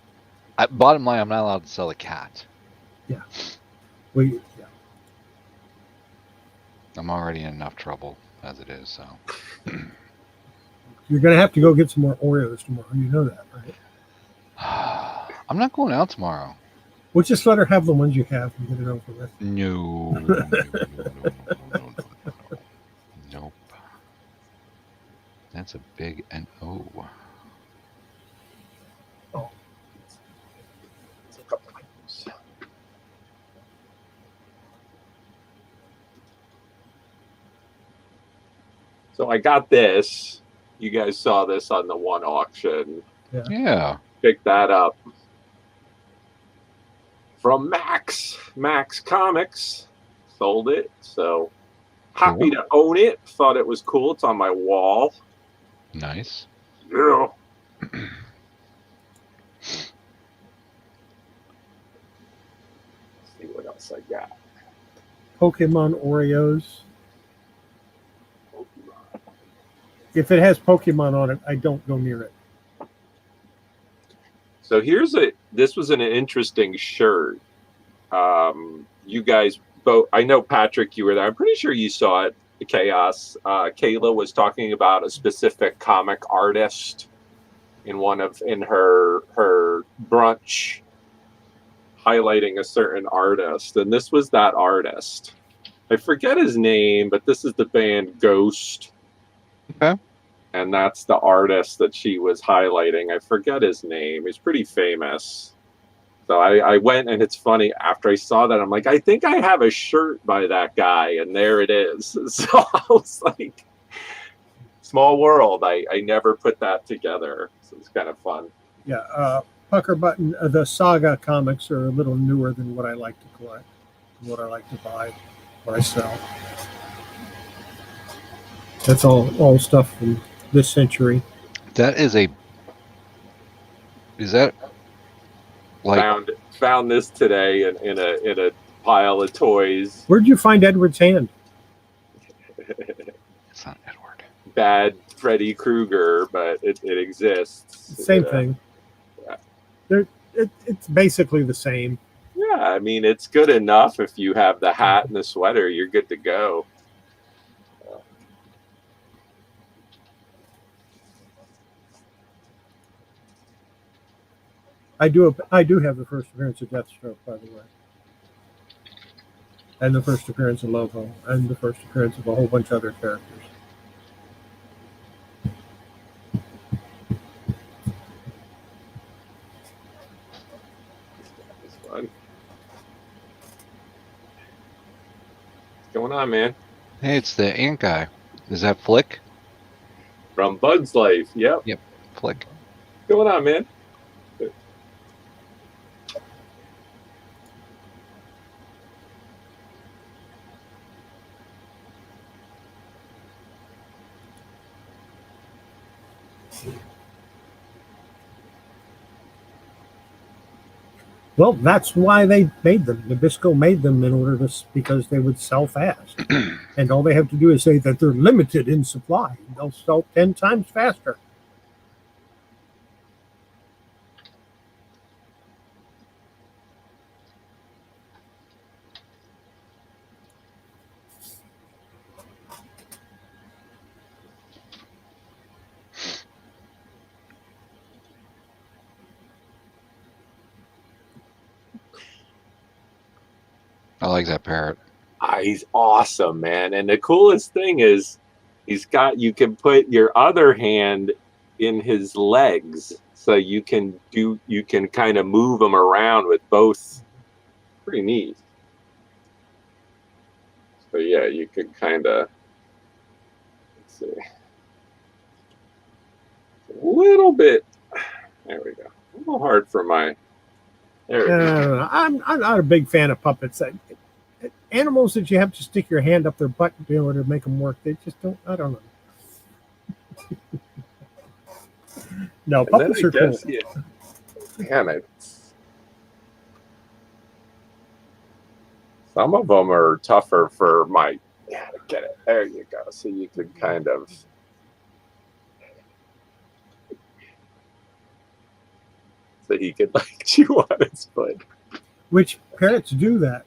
Speaker 2: Bottom line, I'm not allowed to sell a cat.
Speaker 1: Yeah.
Speaker 2: I'm already in enough trouble as it is, so.
Speaker 1: You're going to have to go get some more Oreos tomorrow. You know that, right?
Speaker 2: I'm not going out tomorrow.
Speaker 1: We'll just let her have the ones you have and get it over with.
Speaker 2: No. Nope. That's a big N-O.
Speaker 1: Oh.
Speaker 3: So I got this. You guys saw this on the one auction.
Speaker 2: Yeah.
Speaker 3: Picked that up from Max Comics. Sold it. So happy to own it. Thought it was cool. It's on my wall.
Speaker 2: Nice.
Speaker 3: Yeah. See what else I got.
Speaker 1: Pokemon Oreos. If it has Pokemon on it, I don't go near it.
Speaker 3: So this was an interesting shirt. You guys both, I know Patrick, you were there. I'm pretty sure you saw it, the Chaos. Kayla was talking about a specific comic artist in her brunch, highlighting a certain artist. And this was that artist. I forget his name, but this is the band Ghost.
Speaker 2: Okay.
Speaker 3: And that's the artist that she was highlighting. I forget his name. He's pretty famous. So I went, and it's funny, after I saw that, I'm like, I think I have a shirt by that guy, and there it is. So I was like, small world. I never put that together. So it's kind of fun.
Speaker 1: Yeah, Pucker Button, the Saga comics are a little newer than what I like to collect, what I like to buy, what I sell. That's all stuff from this century.
Speaker 2: Is that like
Speaker 3: found this today in a pile of toys.
Speaker 1: Where'd you find Edward's hand?
Speaker 2: It's not Edward.
Speaker 3: Bad Freddy Krueger, but it exists.
Speaker 1: Same thing. Yeah. It's basically the same.
Speaker 3: Yeah, I mean, it's good enough. If you have the hat and the sweater, you're good to go.
Speaker 1: I do have the first appearance of Deathstroke, by the way, and the first appearance of Lobo, and the first appearance of a whole bunch of other characters.
Speaker 3: This one. What's going on, man?
Speaker 2: Hey, it's the ant guy. Is that Flick?
Speaker 3: From Bug's Life. Yep.
Speaker 2: Flick.
Speaker 3: What's going on, man?
Speaker 1: Well, that's why they made them. Nabisco made them in order to, because they would sell fast. And all they have to do is say that they're limited in supply. They'll sell 10 times faster.
Speaker 2: I like that parrot.
Speaker 3: He's awesome, man. And the coolest thing is you can put your other hand in his legs. So you can kind of move him around with both. Pretty neat. So yeah, you can kind of, let's see. A little bit, there we go. A little hard for my, there we go.
Speaker 1: I'm not a big fan of puppets. Animals that you have to stick your hand up their butt in order to make them work, they just don't, I don't know. No,
Speaker 3: And
Speaker 1: puppets
Speaker 3: then
Speaker 1: are cool.
Speaker 3: yeah. Man, some of them are tougher for my, yeah, get it. There you go. So you could kind of, so he could like chew on his foot.
Speaker 1: Which parrots do that.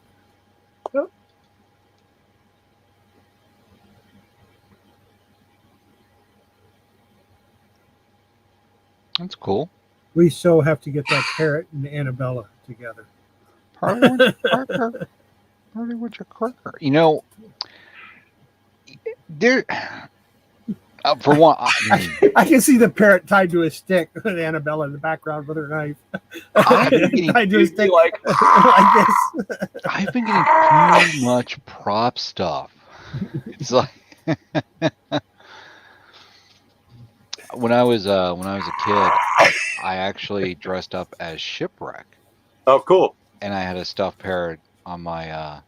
Speaker 2: That's cool.
Speaker 1: We so have to get that parrot and Annabella together.
Speaker 2: Party with your cracker. Party with your cracker. You know, there. For one,
Speaker 1: I can see the parrot tied to a stick with Annabella in the background with her knife.
Speaker 2: I've been getting,
Speaker 1: tied to a stick
Speaker 3: like,
Speaker 1: like this.
Speaker 2: I've been getting too much prop stuff. It's like when I was a kid, I actually dressed up as Shipwreck.
Speaker 3: Oh, cool!
Speaker 2: And I had a stuffed parrot on my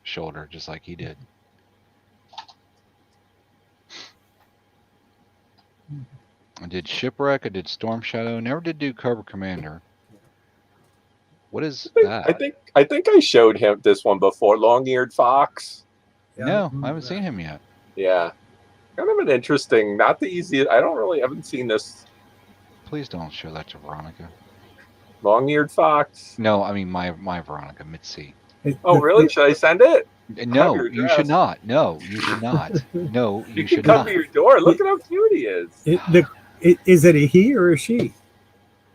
Speaker 2: shoulder, just like he did. I did Shipwreck. I did Storm Shadow. Never did do Cobra Commander. What is that?
Speaker 3: I think I showed him this one before. Long-eared fox.
Speaker 1: Yeah,
Speaker 2: No, I haven't seen him yet.
Speaker 3: Yeah, kind of an interesting. Not the easiest. Haven't seen this.
Speaker 2: Please don't show that to Veronica.
Speaker 3: Long-eared fox.
Speaker 2: No, I mean my Veronica Mitzi.
Speaker 3: Oh, really? Should I send it?
Speaker 2: No, you should not. No, you should not. No, you should
Speaker 3: come
Speaker 2: not.
Speaker 3: to your door. Look at how cute he is.
Speaker 1: Is it a he or a she?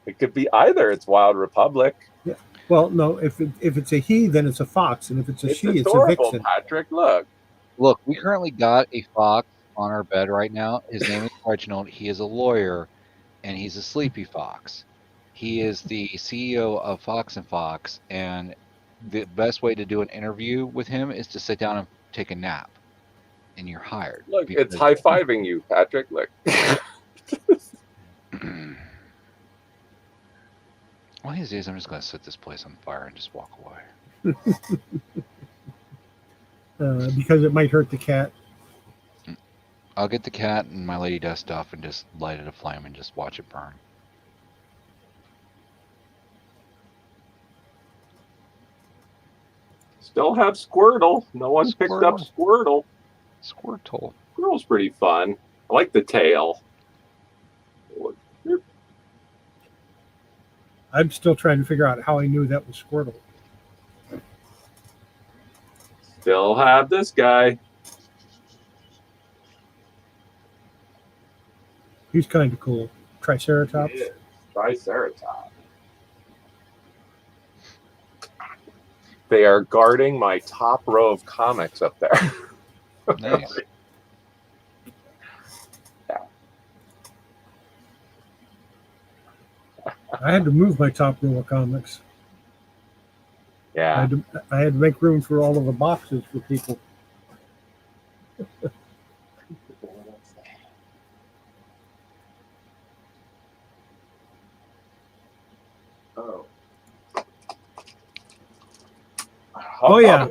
Speaker 3: It could be either. It's Wild Republic.
Speaker 1: Yeah. Well, no. If it's a he, then it's a fox, and if it's a she, it's a
Speaker 3: adorable,
Speaker 1: vixen.
Speaker 3: Patrick, look.
Speaker 2: Look, we currently got a fox on our bed right now. His name is Reginald. He is a lawyer, and he's a sleepy fox. He is the CEO of Fox and Fox, and the best way to do an interview with him is to sit down and take a nap, and you're hired.
Speaker 3: Look, it's high-fiving you, Patrick. Look.
Speaker 2: One of these days, I'm just going to set this place on fire and just walk away.
Speaker 1: Because it might hurt the cat.
Speaker 2: I'll get the cat and my Lady Death stuff and just light it aflame and just watch it burn.
Speaker 3: Still have Squirtle. No one picked up Squirtle.
Speaker 2: Squirtle.
Speaker 3: Squirtle's pretty fun. I like the tail.
Speaker 1: I'm still trying to figure out how I knew that was Squirtle.
Speaker 3: Still have this guy.
Speaker 1: He's kind of cool. Triceratops.
Speaker 3: Yeah. Triceratops. They are guarding my top row of comics up there.
Speaker 2: Nice.
Speaker 1: I had to move my top row of comics.
Speaker 3: Yeah.
Speaker 1: I had to make room for all of the boxes for people.
Speaker 3: Oh.
Speaker 1: Oh yeah.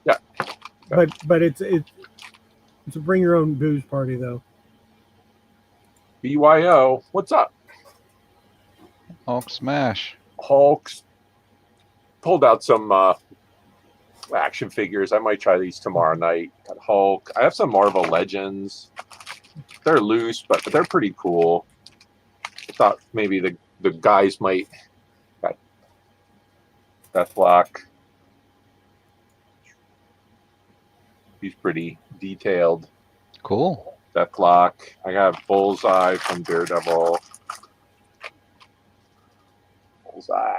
Speaker 3: Yeah.
Speaker 1: But it's a bring your own booze party though.
Speaker 3: BYO. What's up?
Speaker 2: Hulk smash.
Speaker 3: Hulk's pulled out some action figures. I might try these tomorrow night. Got Hulk. I have some Marvel Legends. They're loose, but they're pretty cool. I thought maybe the guys might. Got Deathlock. He's pretty detailed.
Speaker 2: Cool.
Speaker 3: Deathlock. I have Bullseye from Daredevil. Bullseye.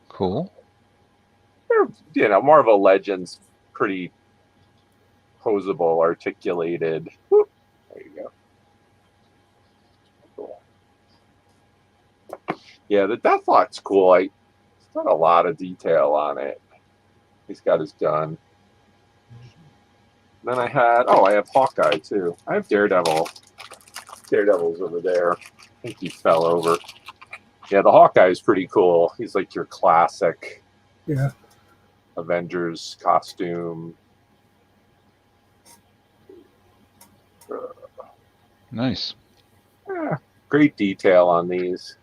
Speaker 2: Cool.
Speaker 3: They're, Marvel Legends, pretty posable, articulated. Whoop. There you go. Cool. Yeah, the Deathlock's cool. He's got a lot of detail on it. He's got his gun. Then I have Hawkeye too. I have Daredevil. Daredevil's over there. I think he fell over. Yeah, the Hawkeye is pretty cool. He's like your classic Avengers costume.
Speaker 2: Nice.
Speaker 3: Yeah, great detail on these.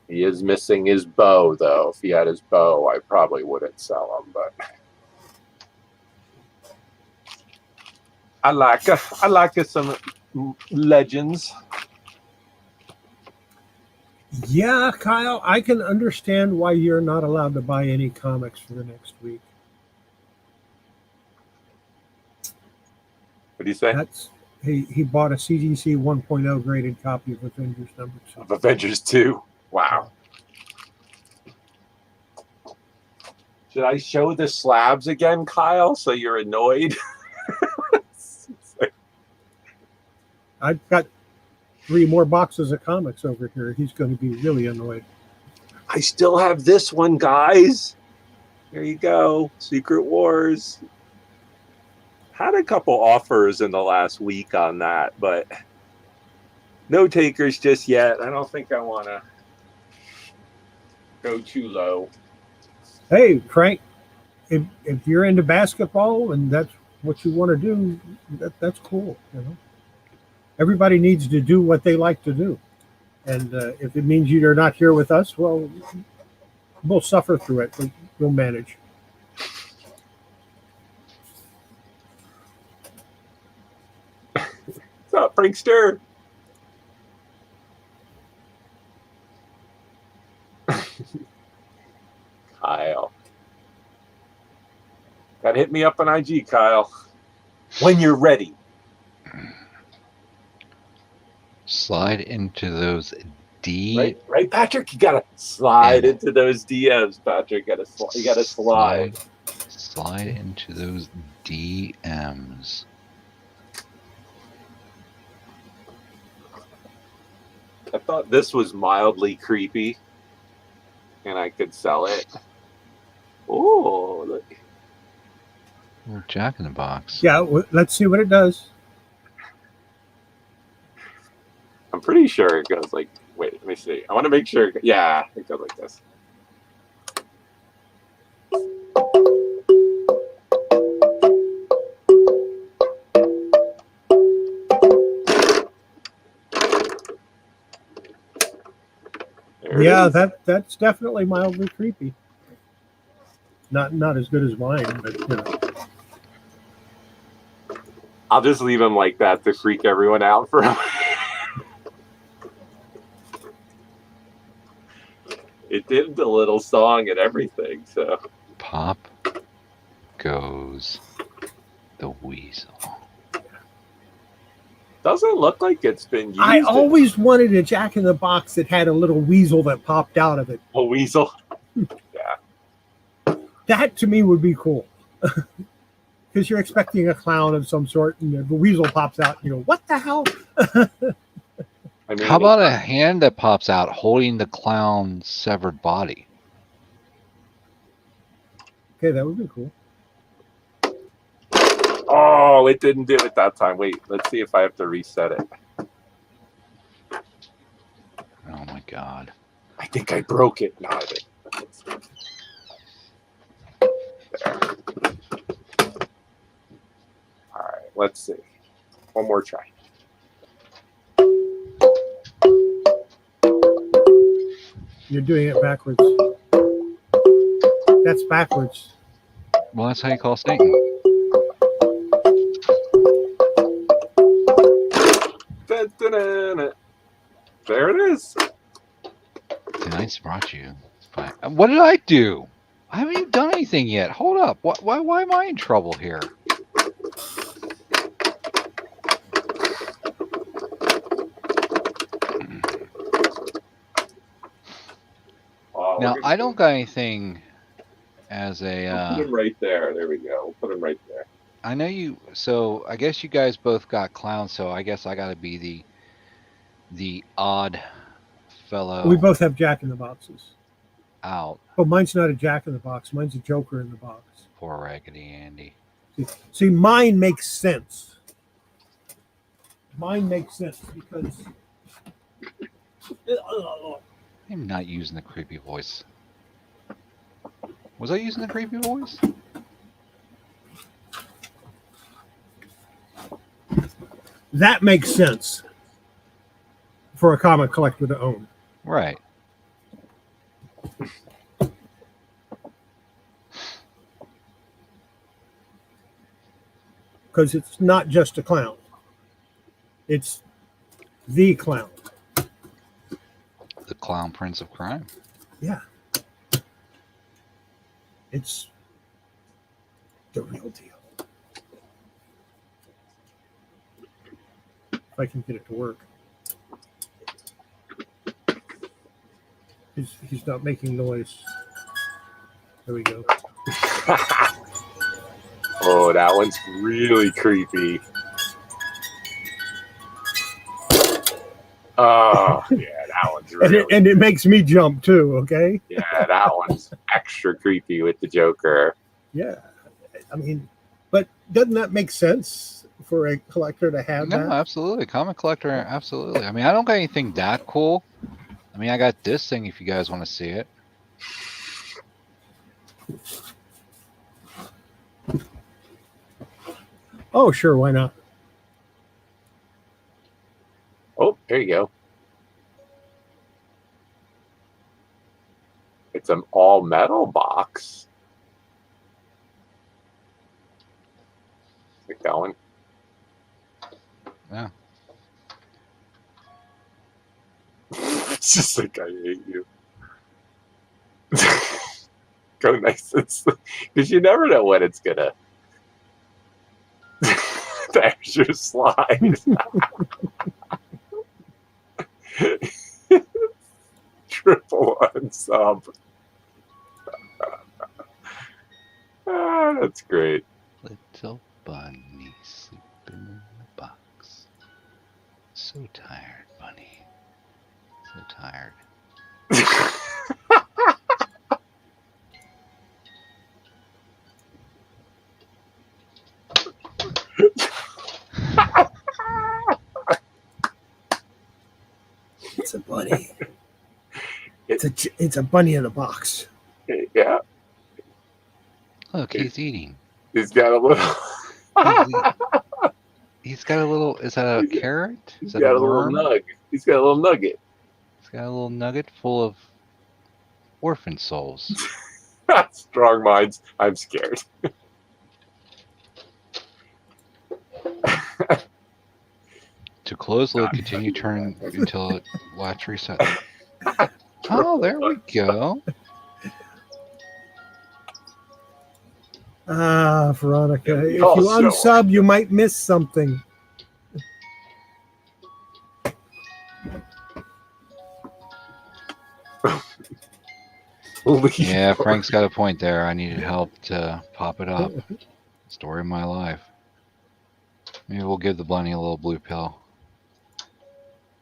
Speaker 3: He is missing his bow, though. If he had his bow, I probably wouldn't sell him, but I like some Legends.
Speaker 1: Yeah, Kyle, I can understand why you're not allowed to buy any comics for the next week.
Speaker 3: What do you say?
Speaker 1: He bought a CDC 1.0 graded copy of Avengers number 2.
Speaker 3: Of Avengers 2. Wow. Should I show the slabs again, Kyle, so you're annoyed?
Speaker 1: I've got 3 more boxes of comics over here. He's going to be really annoyed.
Speaker 3: I still have this one, guys. There you go. Secret Wars. Had a couple offers in the last week on that, but no takers just yet. I don't think I want to go too low.
Speaker 1: Hey, Frank, if you're into basketball and that's what you want to do, that's cool. Everybody needs to do what they like to do. And if it means you're not here with us, well, we'll suffer through it. We'll manage.
Speaker 3: What's up, Prankster? Kyle. Gotta hit me up on IG, Kyle. When you're ready.
Speaker 2: Slide into those
Speaker 3: Right, Patrick? You gotta slide into those DMs, Patrick. You gotta slide.
Speaker 2: Slide into those DMs.
Speaker 3: I thought this was mildly creepy, and I could sell it. Oh, look.
Speaker 2: Little Jack in the Box.
Speaker 1: Yeah, let's see what it does.
Speaker 3: I'm pretty sure it goes like, wait, let me see. I want to make sure. Yeah, it goes like this.
Speaker 1: Yeah, that's definitely mildly creepy. Not as good as mine, but
Speaker 3: I'll just leave him like that to freak everyone out for him. It did the little song and everything, so.
Speaker 2: Pop goes. The weasel.
Speaker 3: Doesn't look like it's been used.
Speaker 1: I always wanted a Jack in the Box that had a little weasel that popped out of it.
Speaker 3: A weasel.
Speaker 1: That to me would be cool. Because you're expecting a clown of some sort, and the weasel pops out. You know, what the hell?
Speaker 3: I mean,
Speaker 2: How about a hand that pops out holding the clown's severed body?
Speaker 1: Okay, that would be cool.
Speaker 3: Oh, it didn't do it that time. Wait, let's see if I have to reset it.
Speaker 2: Oh my god.
Speaker 3: I think I broke it. No, I didn't. There. All right, let's see. One more try.
Speaker 1: You're doing it backwards. That's backwards.
Speaker 2: Well, that's how you call Satan.
Speaker 3: Da-da-da-da. There it is.
Speaker 2: Tonight's brought you. What did I do? I haven't even done anything yet. Hold up. Why am I in trouble here?
Speaker 3: Oh,
Speaker 2: Now, I don't got anything as a...
Speaker 3: We'll put him right there. There we go. We'll put him right there.
Speaker 2: I know you... So, I guess you guys both got clowns, so I guess I got to be the odd fellow
Speaker 1: We both have Jack in the Boxes.
Speaker 2: out.
Speaker 1: But mine's not a Jack in the Box. Mine's a Joker in the box.
Speaker 2: Poor Raggedy Andy.
Speaker 1: See, mine makes sense. Mine makes sense because...
Speaker 2: I'm not using the creepy voice. Was I using the creepy voice?
Speaker 1: That makes sense for a comic collector to own.
Speaker 2: Right.
Speaker 1: Because it's not just a clown. It's the clown.
Speaker 2: The Clown Prince of Crime.
Speaker 1: Yeah. It's the real deal. If I can get it to work. He's not making noise. There we go.
Speaker 3: Oh, that one's really creepy. Oh, yeah, that one's really...
Speaker 1: And it makes me jump too, okay?
Speaker 3: Yeah, that one's extra creepy with the Joker.
Speaker 1: Yeah. I mean, but doesn't that make sense for a collector to have
Speaker 2: No,
Speaker 1: that?
Speaker 2: absolutely. Comic collector, absolutely. I mean, I don't got anything that cool. I mean, I got this thing if you guys want to see it.
Speaker 1: Oh, sure, why not?
Speaker 3: Oh, there you go. It's an all-metal box. Is it going?
Speaker 2: Yeah.
Speaker 3: It's just like, I hate you. Go nice. Because you never know when it's going to... There's your slide. Triple unsub. That's great.
Speaker 2: Little bunny sleeping in the box. So tired, bunny. So tired.
Speaker 1: It's a bunny. It's a bunny in a box.
Speaker 3: Yeah.
Speaker 2: Look, he's eating.
Speaker 3: He's got a little...
Speaker 2: He's got a little... Is that a carrot?
Speaker 3: He's
Speaker 2: Is that
Speaker 3: got
Speaker 2: a
Speaker 3: a little
Speaker 2: worm?
Speaker 3: nug. He's got a little nugget.
Speaker 2: He's got a little nugget full of orphan souls.
Speaker 3: Strong minds. I'm scared.
Speaker 2: To close lid, continue turn until it latch reset. Oh, there we go.
Speaker 1: Ah, Veronica,
Speaker 3: Yeah, we
Speaker 1: if
Speaker 3: all
Speaker 1: you
Speaker 3: show
Speaker 1: unsub, you might miss something.
Speaker 2: Yeah, Frank's got a point there. I needed help to pop it up. Story of my life. Maybe we'll give the bunny a little blue pill.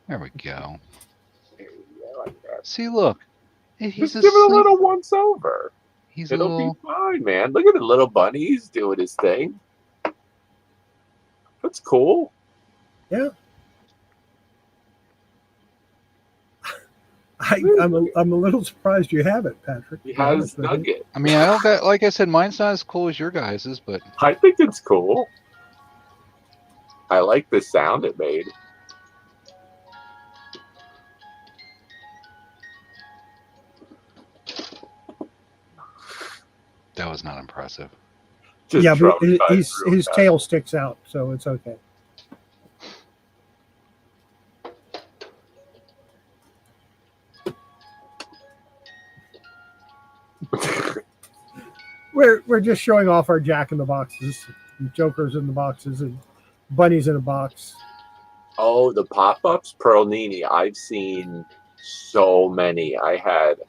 Speaker 2: There we go. See, look. He's
Speaker 3: Just give it a
Speaker 2: asleep.
Speaker 3: little once over.
Speaker 2: He's
Speaker 3: It'll
Speaker 2: a
Speaker 3: be
Speaker 2: little...
Speaker 3: fine, man. Look at the little bunny. He's doing his thing. That's cool.
Speaker 1: Yeah. I'm a little surprised you have it, Patrick.
Speaker 3: He has Nugget.
Speaker 2: I mean, I don't got, like I said, mine's not as cool as your guys's, but
Speaker 3: I think it's cool. I like the sound it made.
Speaker 2: that was not impressive.
Speaker 3: Just
Speaker 1: yeah, but
Speaker 3: traumatized real
Speaker 1: his
Speaker 3: fast.
Speaker 1: tail sticks out, so it's okay. We're just showing off our Jack in the Boxes, and Jokers in the boxes, and bunnies in a box.
Speaker 3: Oh, the pop-ups, Pearl Nini. I've seen so many. I had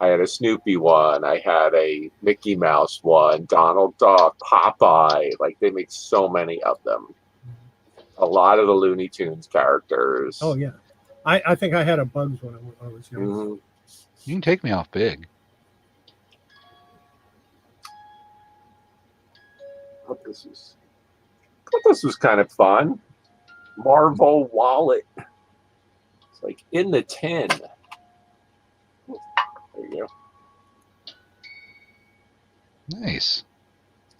Speaker 3: a Snoopy one. I had a Mickey Mouse one. Donald Duck, Popeye. Like they make so many of them. A lot of the Looney Tunes characters.
Speaker 1: Oh yeah, I think I had a Bugs when I was young.
Speaker 3: Mhm.
Speaker 2: You can take me off big.
Speaker 3: But this was kind of fun. Marvel wallet. It's like in the tin. There you go.
Speaker 2: Nice.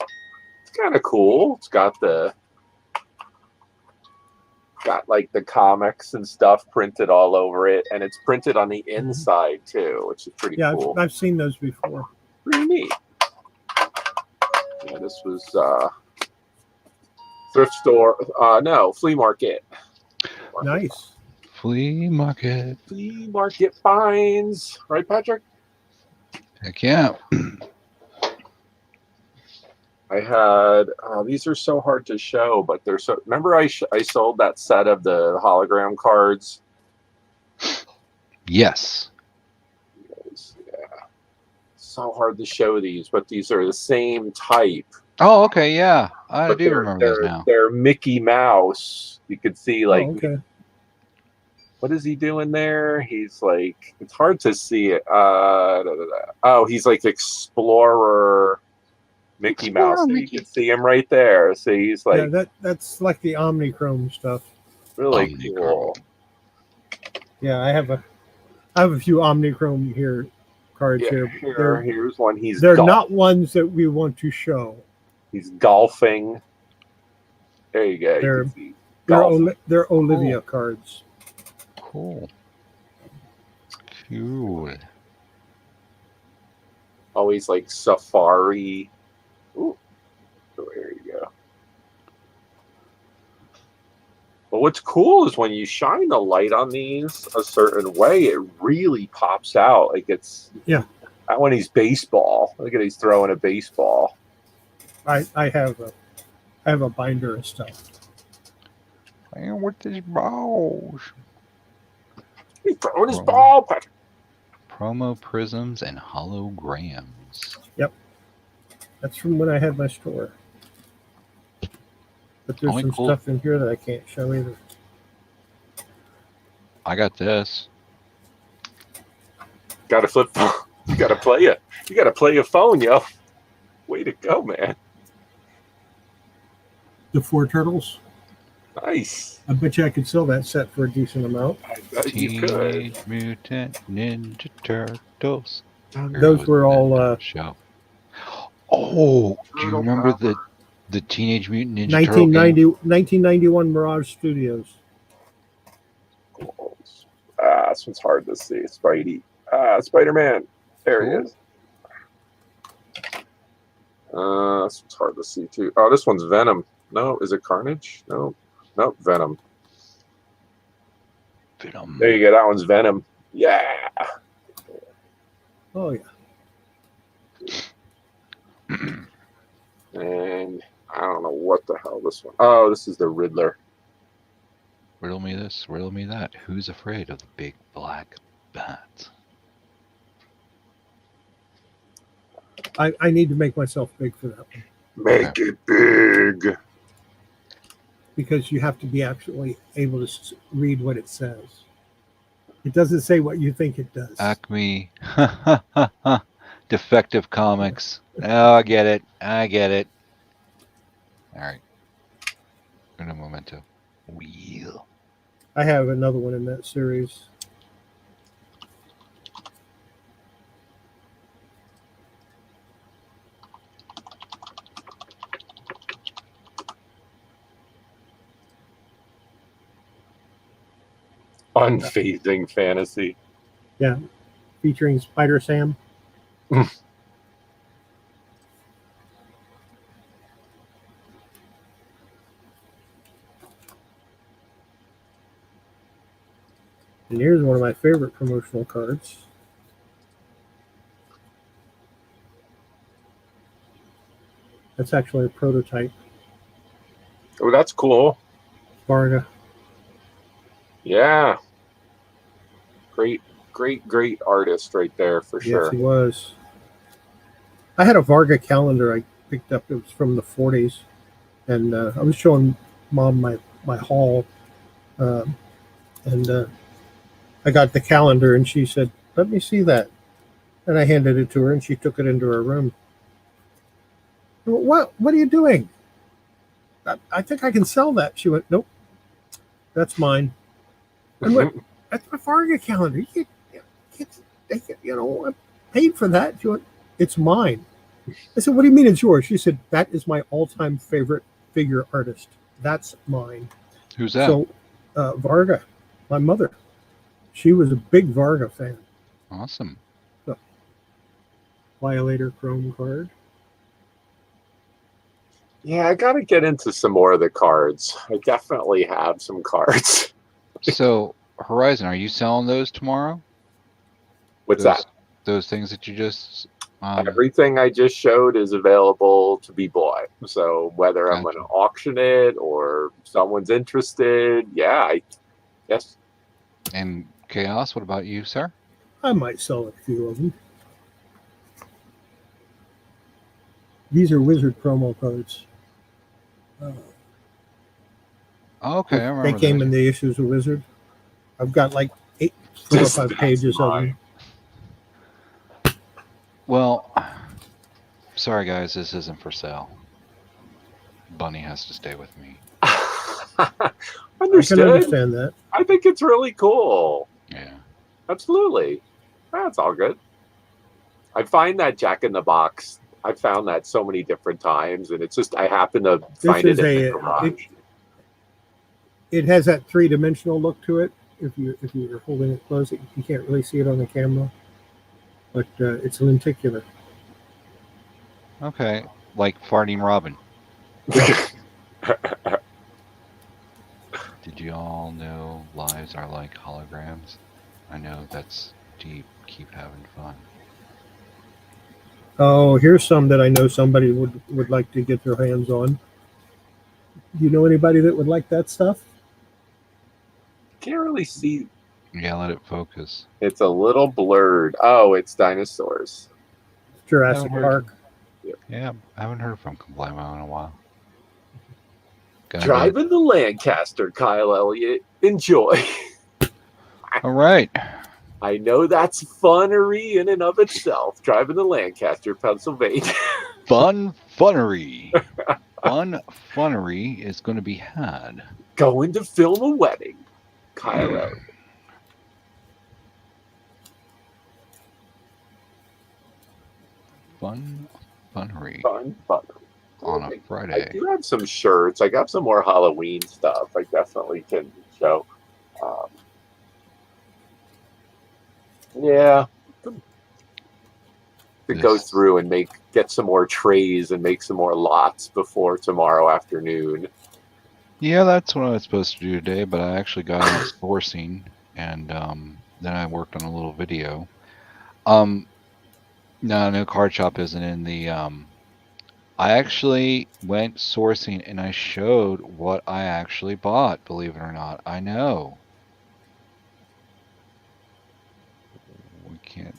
Speaker 3: It's kind of cool. It's got like the comics and stuff printed all over it, and it's printed on the inside too, which is pretty cool.
Speaker 1: I've seen those before.
Speaker 3: Pretty neat. Yeah, this was thrift store. No, flea market.
Speaker 1: Nice.
Speaker 2: Flea market.
Speaker 3: Flea market finds, right, Patrick?
Speaker 2: Heck yeah.
Speaker 3: I had these are so hard to show, but they're so. Remember, I sold that set of the hologram cards.
Speaker 2: Yes.
Speaker 3: Yeah, so hard to show these, but these are the same type.
Speaker 2: Oh, okay, yeah. I
Speaker 3: But
Speaker 2: do remember those now.
Speaker 3: They're Mickey Mouse. You could see like,
Speaker 1: okay.
Speaker 3: What is he doing there? He's like, it's hard to see it. Oh, he's like Explorer Mickey Mouse. So you can see him right there. So he's like,
Speaker 1: yeah, that's like the Omnichrome stuff.
Speaker 3: really
Speaker 2: Omnichrome.
Speaker 3: cool.
Speaker 1: Yeah, I have a few Omnichrome cards
Speaker 3: Yeah,
Speaker 1: here.
Speaker 3: here's one.
Speaker 1: They're not ones that we want to show.
Speaker 3: He's golfing. There you go.
Speaker 1: They're Olivia cards.
Speaker 2: Cool. Cool.
Speaker 3: Always like safari. Ooh. So there you go. But what's cool is when you shine the light on these a certain way, it really pops out. Like it's that one he's baseball. Look at he's throwing a baseball.
Speaker 1: I have a binder of stuff.
Speaker 2: And with his balls.
Speaker 3: He's throwing his ball, Patrick.
Speaker 2: Promo prisms and holograms.
Speaker 1: Yep. That's from when I had my store. But there's some stuff in here that I can't show either.
Speaker 2: I got this.
Speaker 3: Got to flip. You got to play it. You got to play your phone, yo. Way to go, man.
Speaker 1: The 4 turtles.
Speaker 3: Nice.
Speaker 1: I bet you I could sell that set for a decent amount.
Speaker 3: I bet you could.
Speaker 2: Teenage Mutant Ninja Turtles.
Speaker 1: Those were all
Speaker 2: show. Oh, do you remember the Teenage Mutant Ninja
Speaker 1: 1991 Mirage Studios.
Speaker 3: This one's hard to see. Spidey. Spider-Man. There he is. This one's hard to see too. Oh, this one's Venom. No, is it Carnage? No. Nope, Venom.
Speaker 2: Venom.
Speaker 3: There you go. That one's Venom. Yeah.
Speaker 1: Oh, yeah.
Speaker 3: And I don't know what the hell this one. Oh, this is the Riddler.
Speaker 2: Riddle me this, riddle me that. Who's afraid of the big black bat?
Speaker 1: I need to make myself big for that one
Speaker 3: Make it big.
Speaker 1: because you have to be actually able to read what it says. It doesn't say what you think it does.
Speaker 2: Acme. Defective Comics. Oh, I get it. I get it. All right. Uno momento. Wheel.
Speaker 1: I have another one in that series.
Speaker 3: Unfazing fantasy.
Speaker 1: Yeah, featuring Spider Sam. And here's one of my favorite promotional cards. That's actually a prototype.
Speaker 3: Oh, that's cool.
Speaker 1: Varga.
Speaker 3: Yeah. Great artist right there for
Speaker 1: Yes,
Speaker 3: sure.
Speaker 1: he was. I had a Varga calendar I picked up. It was from the 40s. And I was showing Mom my haul. And I got the calendar and she said, "Let me see that." And I handed it to her and she took it into her room. What are you doing? I think I can sell that. She went, "Nope, that's mine." I went, "That's my Varga calendar. You know, I paid for that." She went, "It's mine." I said, "What do you mean it's yours?" She said, "That is my all-time favorite figure artist. That's mine."
Speaker 2: Who's that?
Speaker 1: So Varga, my mother, she was a big Varga fan.
Speaker 2: Awesome.
Speaker 1: So, Violator Chrome card.
Speaker 3: Yeah, I got to get into some more of the cards. I definitely have some cards.
Speaker 2: So, Horizon, are you selling those tomorrow?
Speaker 3: What's that?
Speaker 2: Those things that you just...
Speaker 3: Everything I just showed is available to be bought. So whether I'm going to auction it or someone's interested, yes.
Speaker 2: And Chaos, what about you, sir?
Speaker 1: I might sell a few of them. These are Wizard promo cards.
Speaker 2: Okay, I remember
Speaker 1: they came
Speaker 2: those.
Speaker 1: in the issues of Wizard. I've got like 4 or 5 pages of them.
Speaker 2: Well, sorry guys, this isn't for sale. Bunny has to stay with me.
Speaker 3: Understood.
Speaker 1: I can understand that.
Speaker 3: I think it's really cool.
Speaker 2: Yeah.
Speaker 3: Absolutely. That's all good. I find that Jack in the Box. I've found that so many different times, and it's just I happen to find it in the garage.
Speaker 1: It has that 3-dimensional look to it. If you're holding it close, you can't really see it on the camera, but it's lenticular.
Speaker 2: Okay, like Farting Robin. Did you all know lives are like holograms? I know that's deep. Keep having fun.
Speaker 1: Oh, here's some that I know somebody would like to get their hands on. Do you know anybody that would like that stuff?
Speaker 3: Can't really see.
Speaker 2: Yeah, let it focus.
Speaker 3: It's a little blurred. Oh, it's dinosaurs.
Speaker 1: Jurassic Park.
Speaker 2: Yeah, I haven't heard from Complimo in a while.
Speaker 3: Driving the Lancaster, Kyle Elliott. Enjoy.
Speaker 2: All right.
Speaker 3: I know that's funnery in and of itself. Driving the Lancaster, Pennsylvania.
Speaker 2: Funnery. Funnery is going to be had.
Speaker 3: Going to film a wedding. Kyle Elliott.
Speaker 2: Funnery.
Speaker 3: Fun.
Speaker 2: On a Friday.
Speaker 3: I do have some shirts. I got some more Halloween stuff. I definitely can show. To go through and get some more trays and make some more lots before tomorrow afternoon.
Speaker 2: Yeah, that's what I was supposed to do today, but I actually got out sourcing, and then I worked on a little video. No, Card Shop isn't in the I actually went sourcing and I showed what I actually bought, believe it or not. I know. We can't.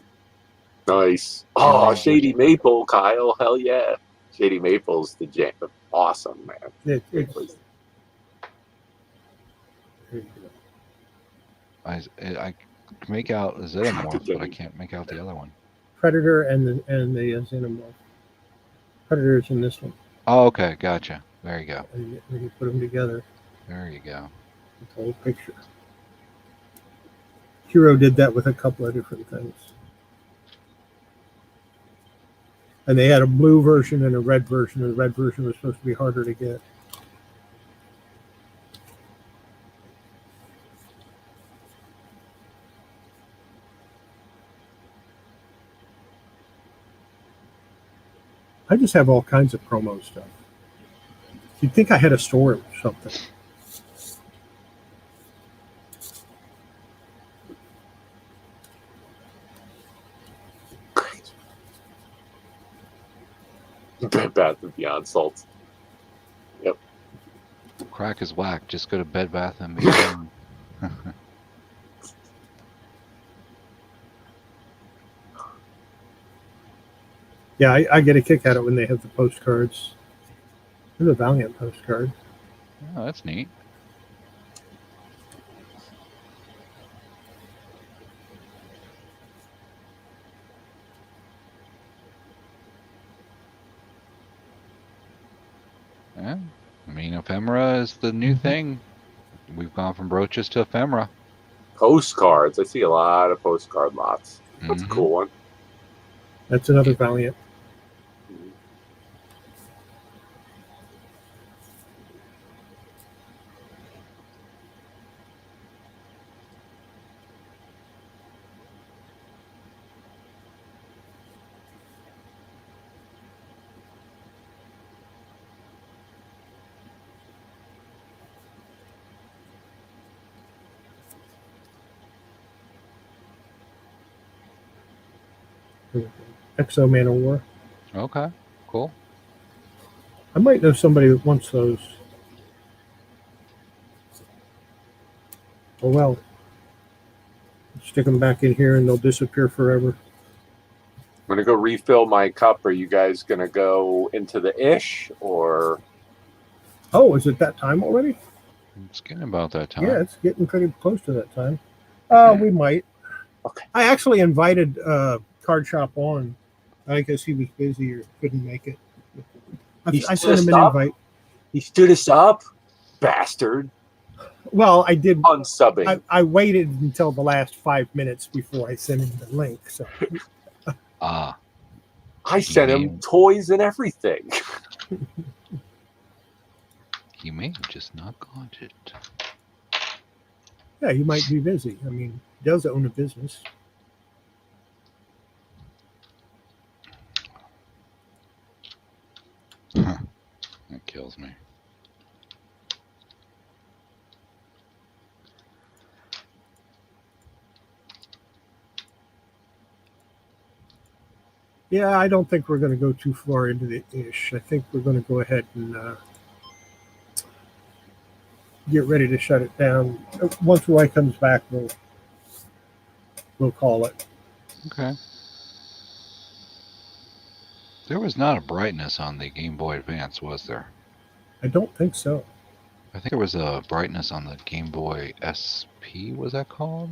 Speaker 3: Nice.
Speaker 2: Can't
Speaker 3: Oh,
Speaker 2: remember which.
Speaker 3: Shady Maple, Kyle. Hell yeah. Shady Maple's the jam. Awesome, man. Great
Speaker 1: It's
Speaker 3: place.
Speaker 2: I can make out the Xenomorph, but I can't make out the other one.
Speaker 1: Predator and the Xenomorph. Predator's in this one.
Speaker 2: Oh, okay, gotcha. There you go.
Speaker 1: And you put them together.
Speaker 2: There you go.
Speaker 1: The whole picture. Hero did that with a couple of different things. And they had a blue version and a red version. The red version was supposed to be harder to get. I just have all kinds of promo stuff. You'd think I had a store or something.
Speaker 3: Bed Bath and Beyond salts. Yep.
Speaker 2: Crack is whack. Just go to Bed Bath and Beyond.
Speaker 1: Yeah, I get a kick out of it when they have the postcards. There's a Valiant postcard.
Speaker 2: Oh, that's neat. Yeah, I mean, ephemera is the new thing. We've gone from brooches to ephemera.
Speaker 3: Postcards. I see a lot of postcard lots. That's a cool one.
Speaker 1: That's another Valiant. Exo Man of War.
Speaker 2: Okay, cool.
Speaker 1: I might know somebody that wants those. Oh well. Stick them back in here and they'll disappear forever.
Speaker 3: I'm gonna go refill my cup. Are you guys gonna go into the ish or?
Speaker 1: Oh, is it that time already?
Speaker 2: It's getting about that time.
Speaker 1: Yeah, it's getting pretty close to that time. We might.
Speaker 3: Okay.
Speaker 1: I actually invited Card Shop on. I guess he was busy or couldn't make it. I sent him an invite.
Speaker 3: He stood us up, bastard.
Speaker 1: Well, I did.
Speaker 3: Unsubbing.
Speaker 1: I waited until the last 5 minutes before I sent him the link. So.
Speaker 3: I sent him toys and everything.
Speaker 2: He may have just not got it.
Speaker 1: Yeah, he might be busy. I mean, he does own a business.
Speaker 2: Huh. That kills me.
Speaker 1: Yeah, I don't think we're going to go too far into the ish. I think we're going to go ahead and get ready to shut it down. Once Roy comes back, we'll call it.
Speaker 2: Okay. There was not a brightness on the Game Boy Advance, was there?
Speaker 1: I don't think so.
Speaker 2: I think there was a brightness on the Game Boy SP, was that called?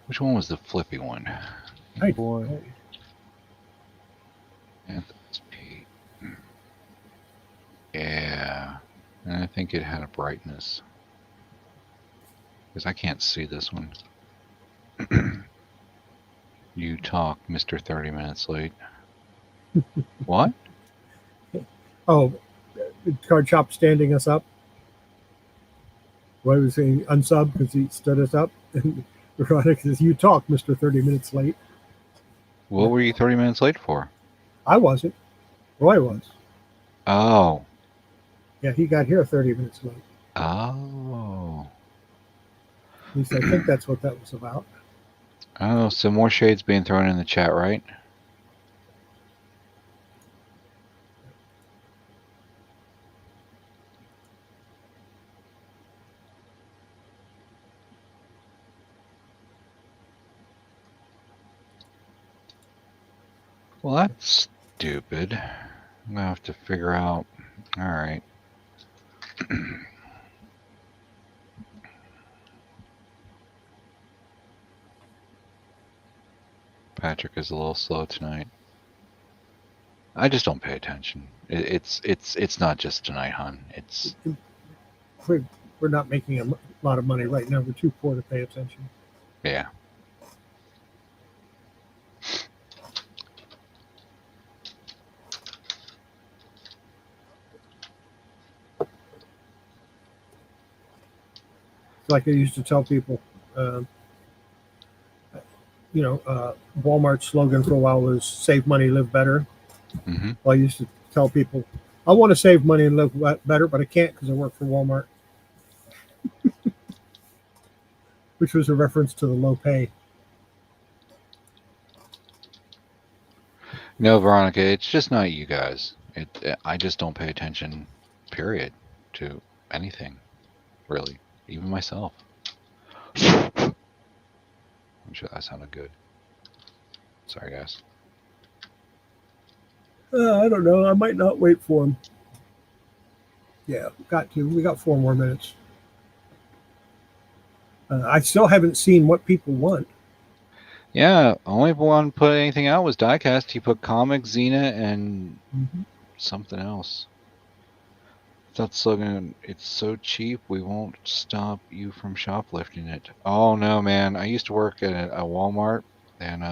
Speaker 2: Which one was the flippy one? Game Boy and SP. Yeah. And I think it had a brightness. Because I can't see this one. You talk, Mr. 30 minutes late. What?
Speaker 1: Oh, Card Shop standing us up. Why was he unsub? Because he stood us up. And Veronica says, "You talk, Mr. 30 minutes late."
Speaker 2: What were you 30 minutes late for?
Speaker 1: I wasn't. Roy was.
Speaker 2: Oh.
Speaker 1: Yeah, he got here 30 minutes late.
Speaker 2: Oh.
Speaker 1: At least I think that's what that was about.
Speaker 2: Oh, some more shades being thrown in the chat, right? Well, that's stupid. I'm gonna have to figure out. All right. Patrick is a little slow tonight. I just don't pay attention. It's not just tonight, hon. It's
Speaker 1: We're not making a lot of money right now. We're too poor to pay attention.
Speaker 2: yeah.
Speaker 1: Like I used to tell people, Walmart's slogan for a while was "Save money, live better."
Speaker 2: Mm-hmm.
Speaker 1: Well, I used to tell people, "I want to save money and live better, but I can't because I work for Walmart," which was a reference to the low pay.
Speaker 2: No, Veronica, it's just not you guys. I just don't pay attention, period, to anything, really, even myself. I'm sure that sounded good. Sorry, guys.
Speaker 1: I don't know. I might not wait for him. Yeah, got to. We got 4 more minutes. I still haven't seen what people want.
Speaker 2: Yeah, only one put anything out was Diecast. He put Comic, Xena, and something else. That slogan, it's so cheap, we won't stop you from shoplifting it. Oh no, man. I used to work at a Walmart, and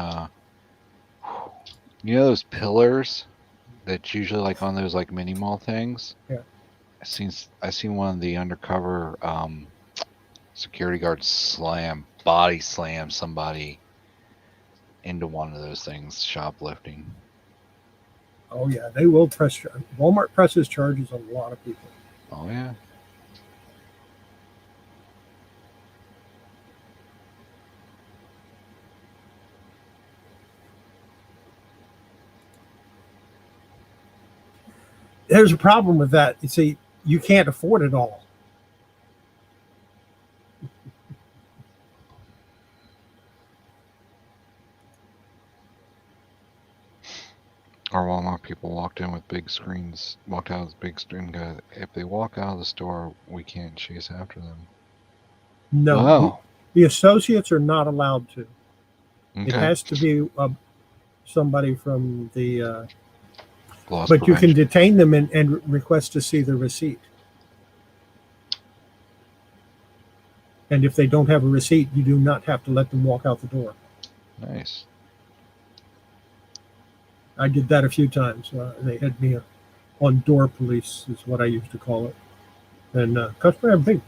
Speaker 2: you know those pillars that's usually like on those like mini mall things?
Speaker 1: Yeah.
Speaker 2: I seen one of the undercover security guards body slam somebody into one of those things, shoplifting.
Speaker 1: Oh yeah, they will press. Walmart presses charges on a lot of people.
Speaker 2: Oh yeah.
Speaker 1: There's a problem with that. You see, you can't afford it all.
Speaker 2: Our Walmart people walked in with big screens, walked out with big screen guys. If they walk out of the store, we can't chase after them.
Speaker 1: No,
Speaker 2: Wow.
Speaker 1: the associates are not allowed to.
Speaker 2: Okay.
Speaker 1: It has to be somebody from the.
Speaker 2: Loss
Speaker 1: but you can
Speaker 2: prevention.
Speaker 1: detain them and request to see the receipt. And if they don't have a receipt, you do not have to let them walk out the door.
Speaker 2: Nice.
Speaker 1: I did that a few times. They had me on door police, is what I used to call it. And customer had a big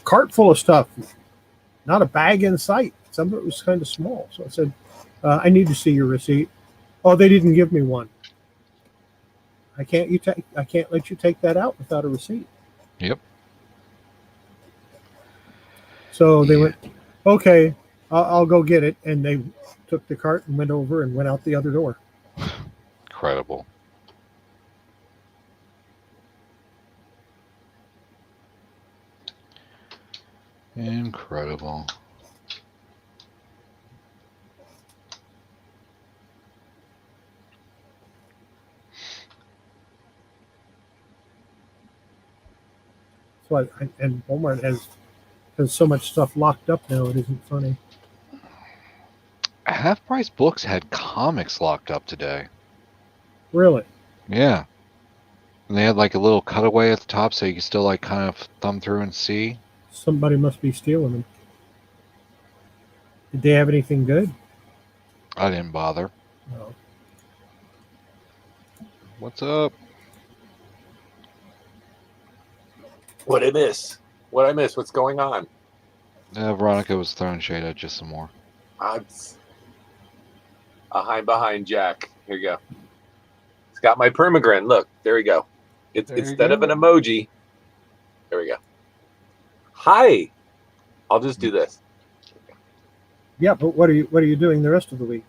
Speaker 1: cart full of stuff, not a bag in sight. Some of it was kind of small. So I said, I need to see your receipt. Oh, they didn't give me one. I can't let you take that out without a receipt.
Speaker 2: Yep.
Speaker 1: So they went, okay, I'll go get it. And they took the cart and went over and went out the other door.
Speaker 2: Incredible. Incredible.
Speaker 1: So and Walmart has so much stuff locked up now. It isn't funny.
Speaker 2: Half Price Books had comics locked up today.
Speaker 1: Really?
Speaker 2: Yeah. And they had like a little cutaway at the top so you could still like kind of thumb through and see.
Speaker 1: Somebody must be stealing them. Did they have anything good?
Speaker 2: I didn't bother.
Speaker 1: No.
Speaker 2: What's up?
Speaker 3: What I miss? What's going on?
Speaker 2: Veronica was throwing shade at just some more.
Speaker 3: I'm behind Jack. Here you go. It's got my permagrin. Look, there we go. It's instead of an emoji. There we go. Hi. I'll just do this.
Speaker 1: Yeah, but what are you doing the rest of the week?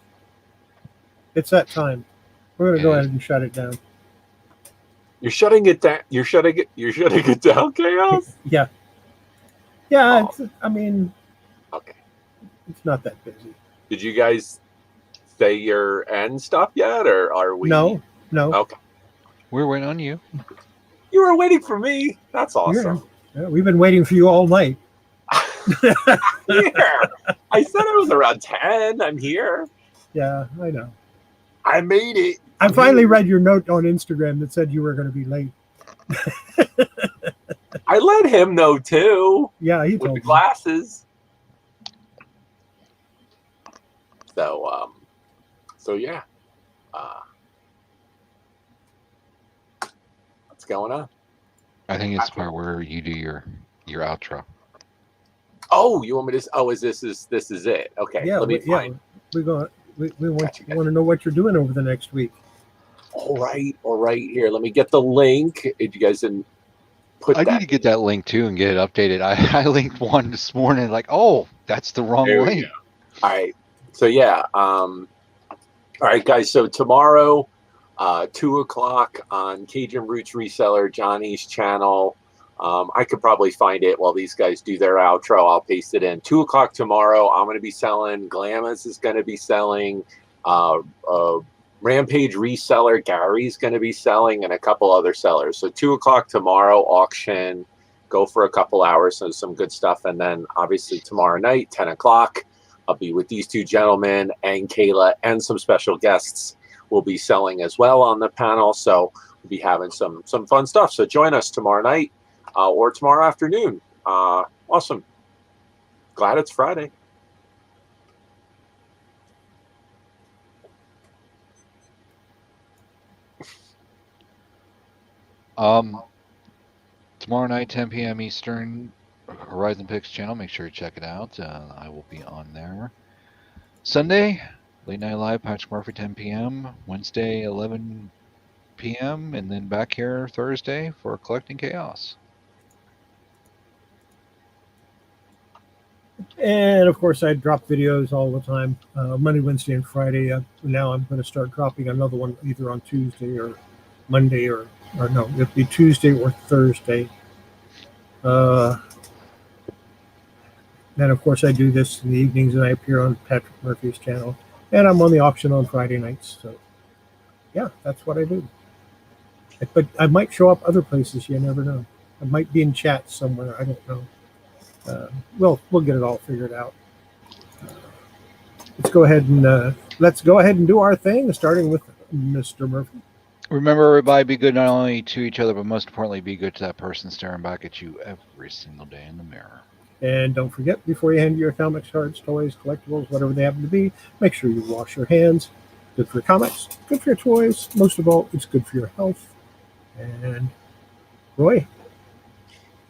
Speaker 1: It's that time. We're gonna go ahead and shut it down.
Speaker 3: You're shutting it down. You're shutting it down, Chaos?
Speaker 1: Yeah. Yeah,
Speaker 3: Oh.
Speaker 1: I mean,
Speaker 3: Okay.
Speaker 1: it's not that busy.
Speaker 3: Did you guys say your end stuff yet, or are we?
Speaker 1: No.
Speaker 3: Okay.
Speaker 2: We're waiting on you.
Speaker 3: You were waiting for me. That's awesome.
Speaker 1: Yeah, we've been waiting for you all night.
Speaker 3: Here. I said I was around 10. I'm here.
Speaker 1: Yeah, I know.
Speaker 3: I made it.
Speaker 1: I
Speaker 3: I'm
Speaker 1: finally
Speaker 3: here.
Speaker 1: read your note on Instagram that said you were going to be late.
Speaker 3: I let him know too.
Speaker 1: Yeah, he
Speaker 3: With
Speaker 1: told
Speaker 3: the
Speaker 1: me.
Speaker 3: glasses. So yeah. What's going on?
Speaker 2: I think it's the part where you do your outro.
Speaker 3: Oh, you want me to? Oh, this is it? Okay.
Speaker 1: Yeah,
Speaker 3: Let me find.
Speaker 1: we want
Speaker 3: Gotcha.
Speaker 1: want to know what you're doing over the next week.
Speaker 3: All right. Here, let me get the link. If you guys didn't put
Speaker 2: I
Speaker 3: that.
Speaker 2: need to get that link too and get it updated. I linked one this morning, like, oh, that's the wrong
Speaker 3: There we
Speaker 2: link.
Speaker 3: go. All right. So yeah. All right, guys. So tomorrow, 2:00 on Cajun Roots Reseller Johnny's channel. I could probably find it while these guys do their outro. I'll paste it in. 2:00 tomorrow. I'm going to be selling. Glamis is going to be selling. Rampage Reseller Gary's going to be selling, and a couple other sellers. So 2:00 tomorrow auction. Go for a couple hours. So some good stuff. And then obviously tomorrow night, 10:00. I'll be with these two gentlemen and Kayla and some special guests will be selling as well on the panel. So we'll be having some fun stuff. So join us tomorrow night or tomorrow afternoon. Awesome. Glad it's Friday.
Speaker 2: Tomorrow night, 10 p.m. Eastern, Horizon Picks channel. Make sure you check it out. I will be on there. Sunday, Late Night Live, Patrick Murphy, 10 p.m. Wednesday, 11 p.m. And then back here Thursday for Collecting Chaos.
Speaker 1: And of course, I drop videos all the time, Monday, Wednesday, and Friday. Now I'm going to start dropping another one either on Tuesday or Monday, or no, it'll be Tuesday or Thursday. And of course, I do this in the evenings, and I appear on Patrick Murphy's channel, and I'm on the auction on Friday nights. So, yeah, that's what I do. But I might show up other places. You never know. I might be in chat somewhere. I don't know. We'll get it all figured out. Let's go ahead and do our thing, starting with Mr. Murphy.
Speaker 2: Remember, everybody, be good not only to each other, but most importantly, be good to that person staring back at you every single day in the mirror.
Speaker 1: And don't forget, before you hand your comics, cards, toys, collectibles, whatever they happen to be, make sure you wash your hands. Good for your comics, good for your toys. Most of all, it's good for your health. And Roy.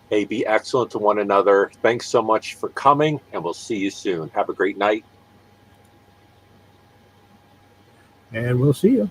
Speaker 3: Hey, be excellent to one another. Thanks so much for coming, and we'll see you soon. Have a great night.
Speaker 1: And we'll see you.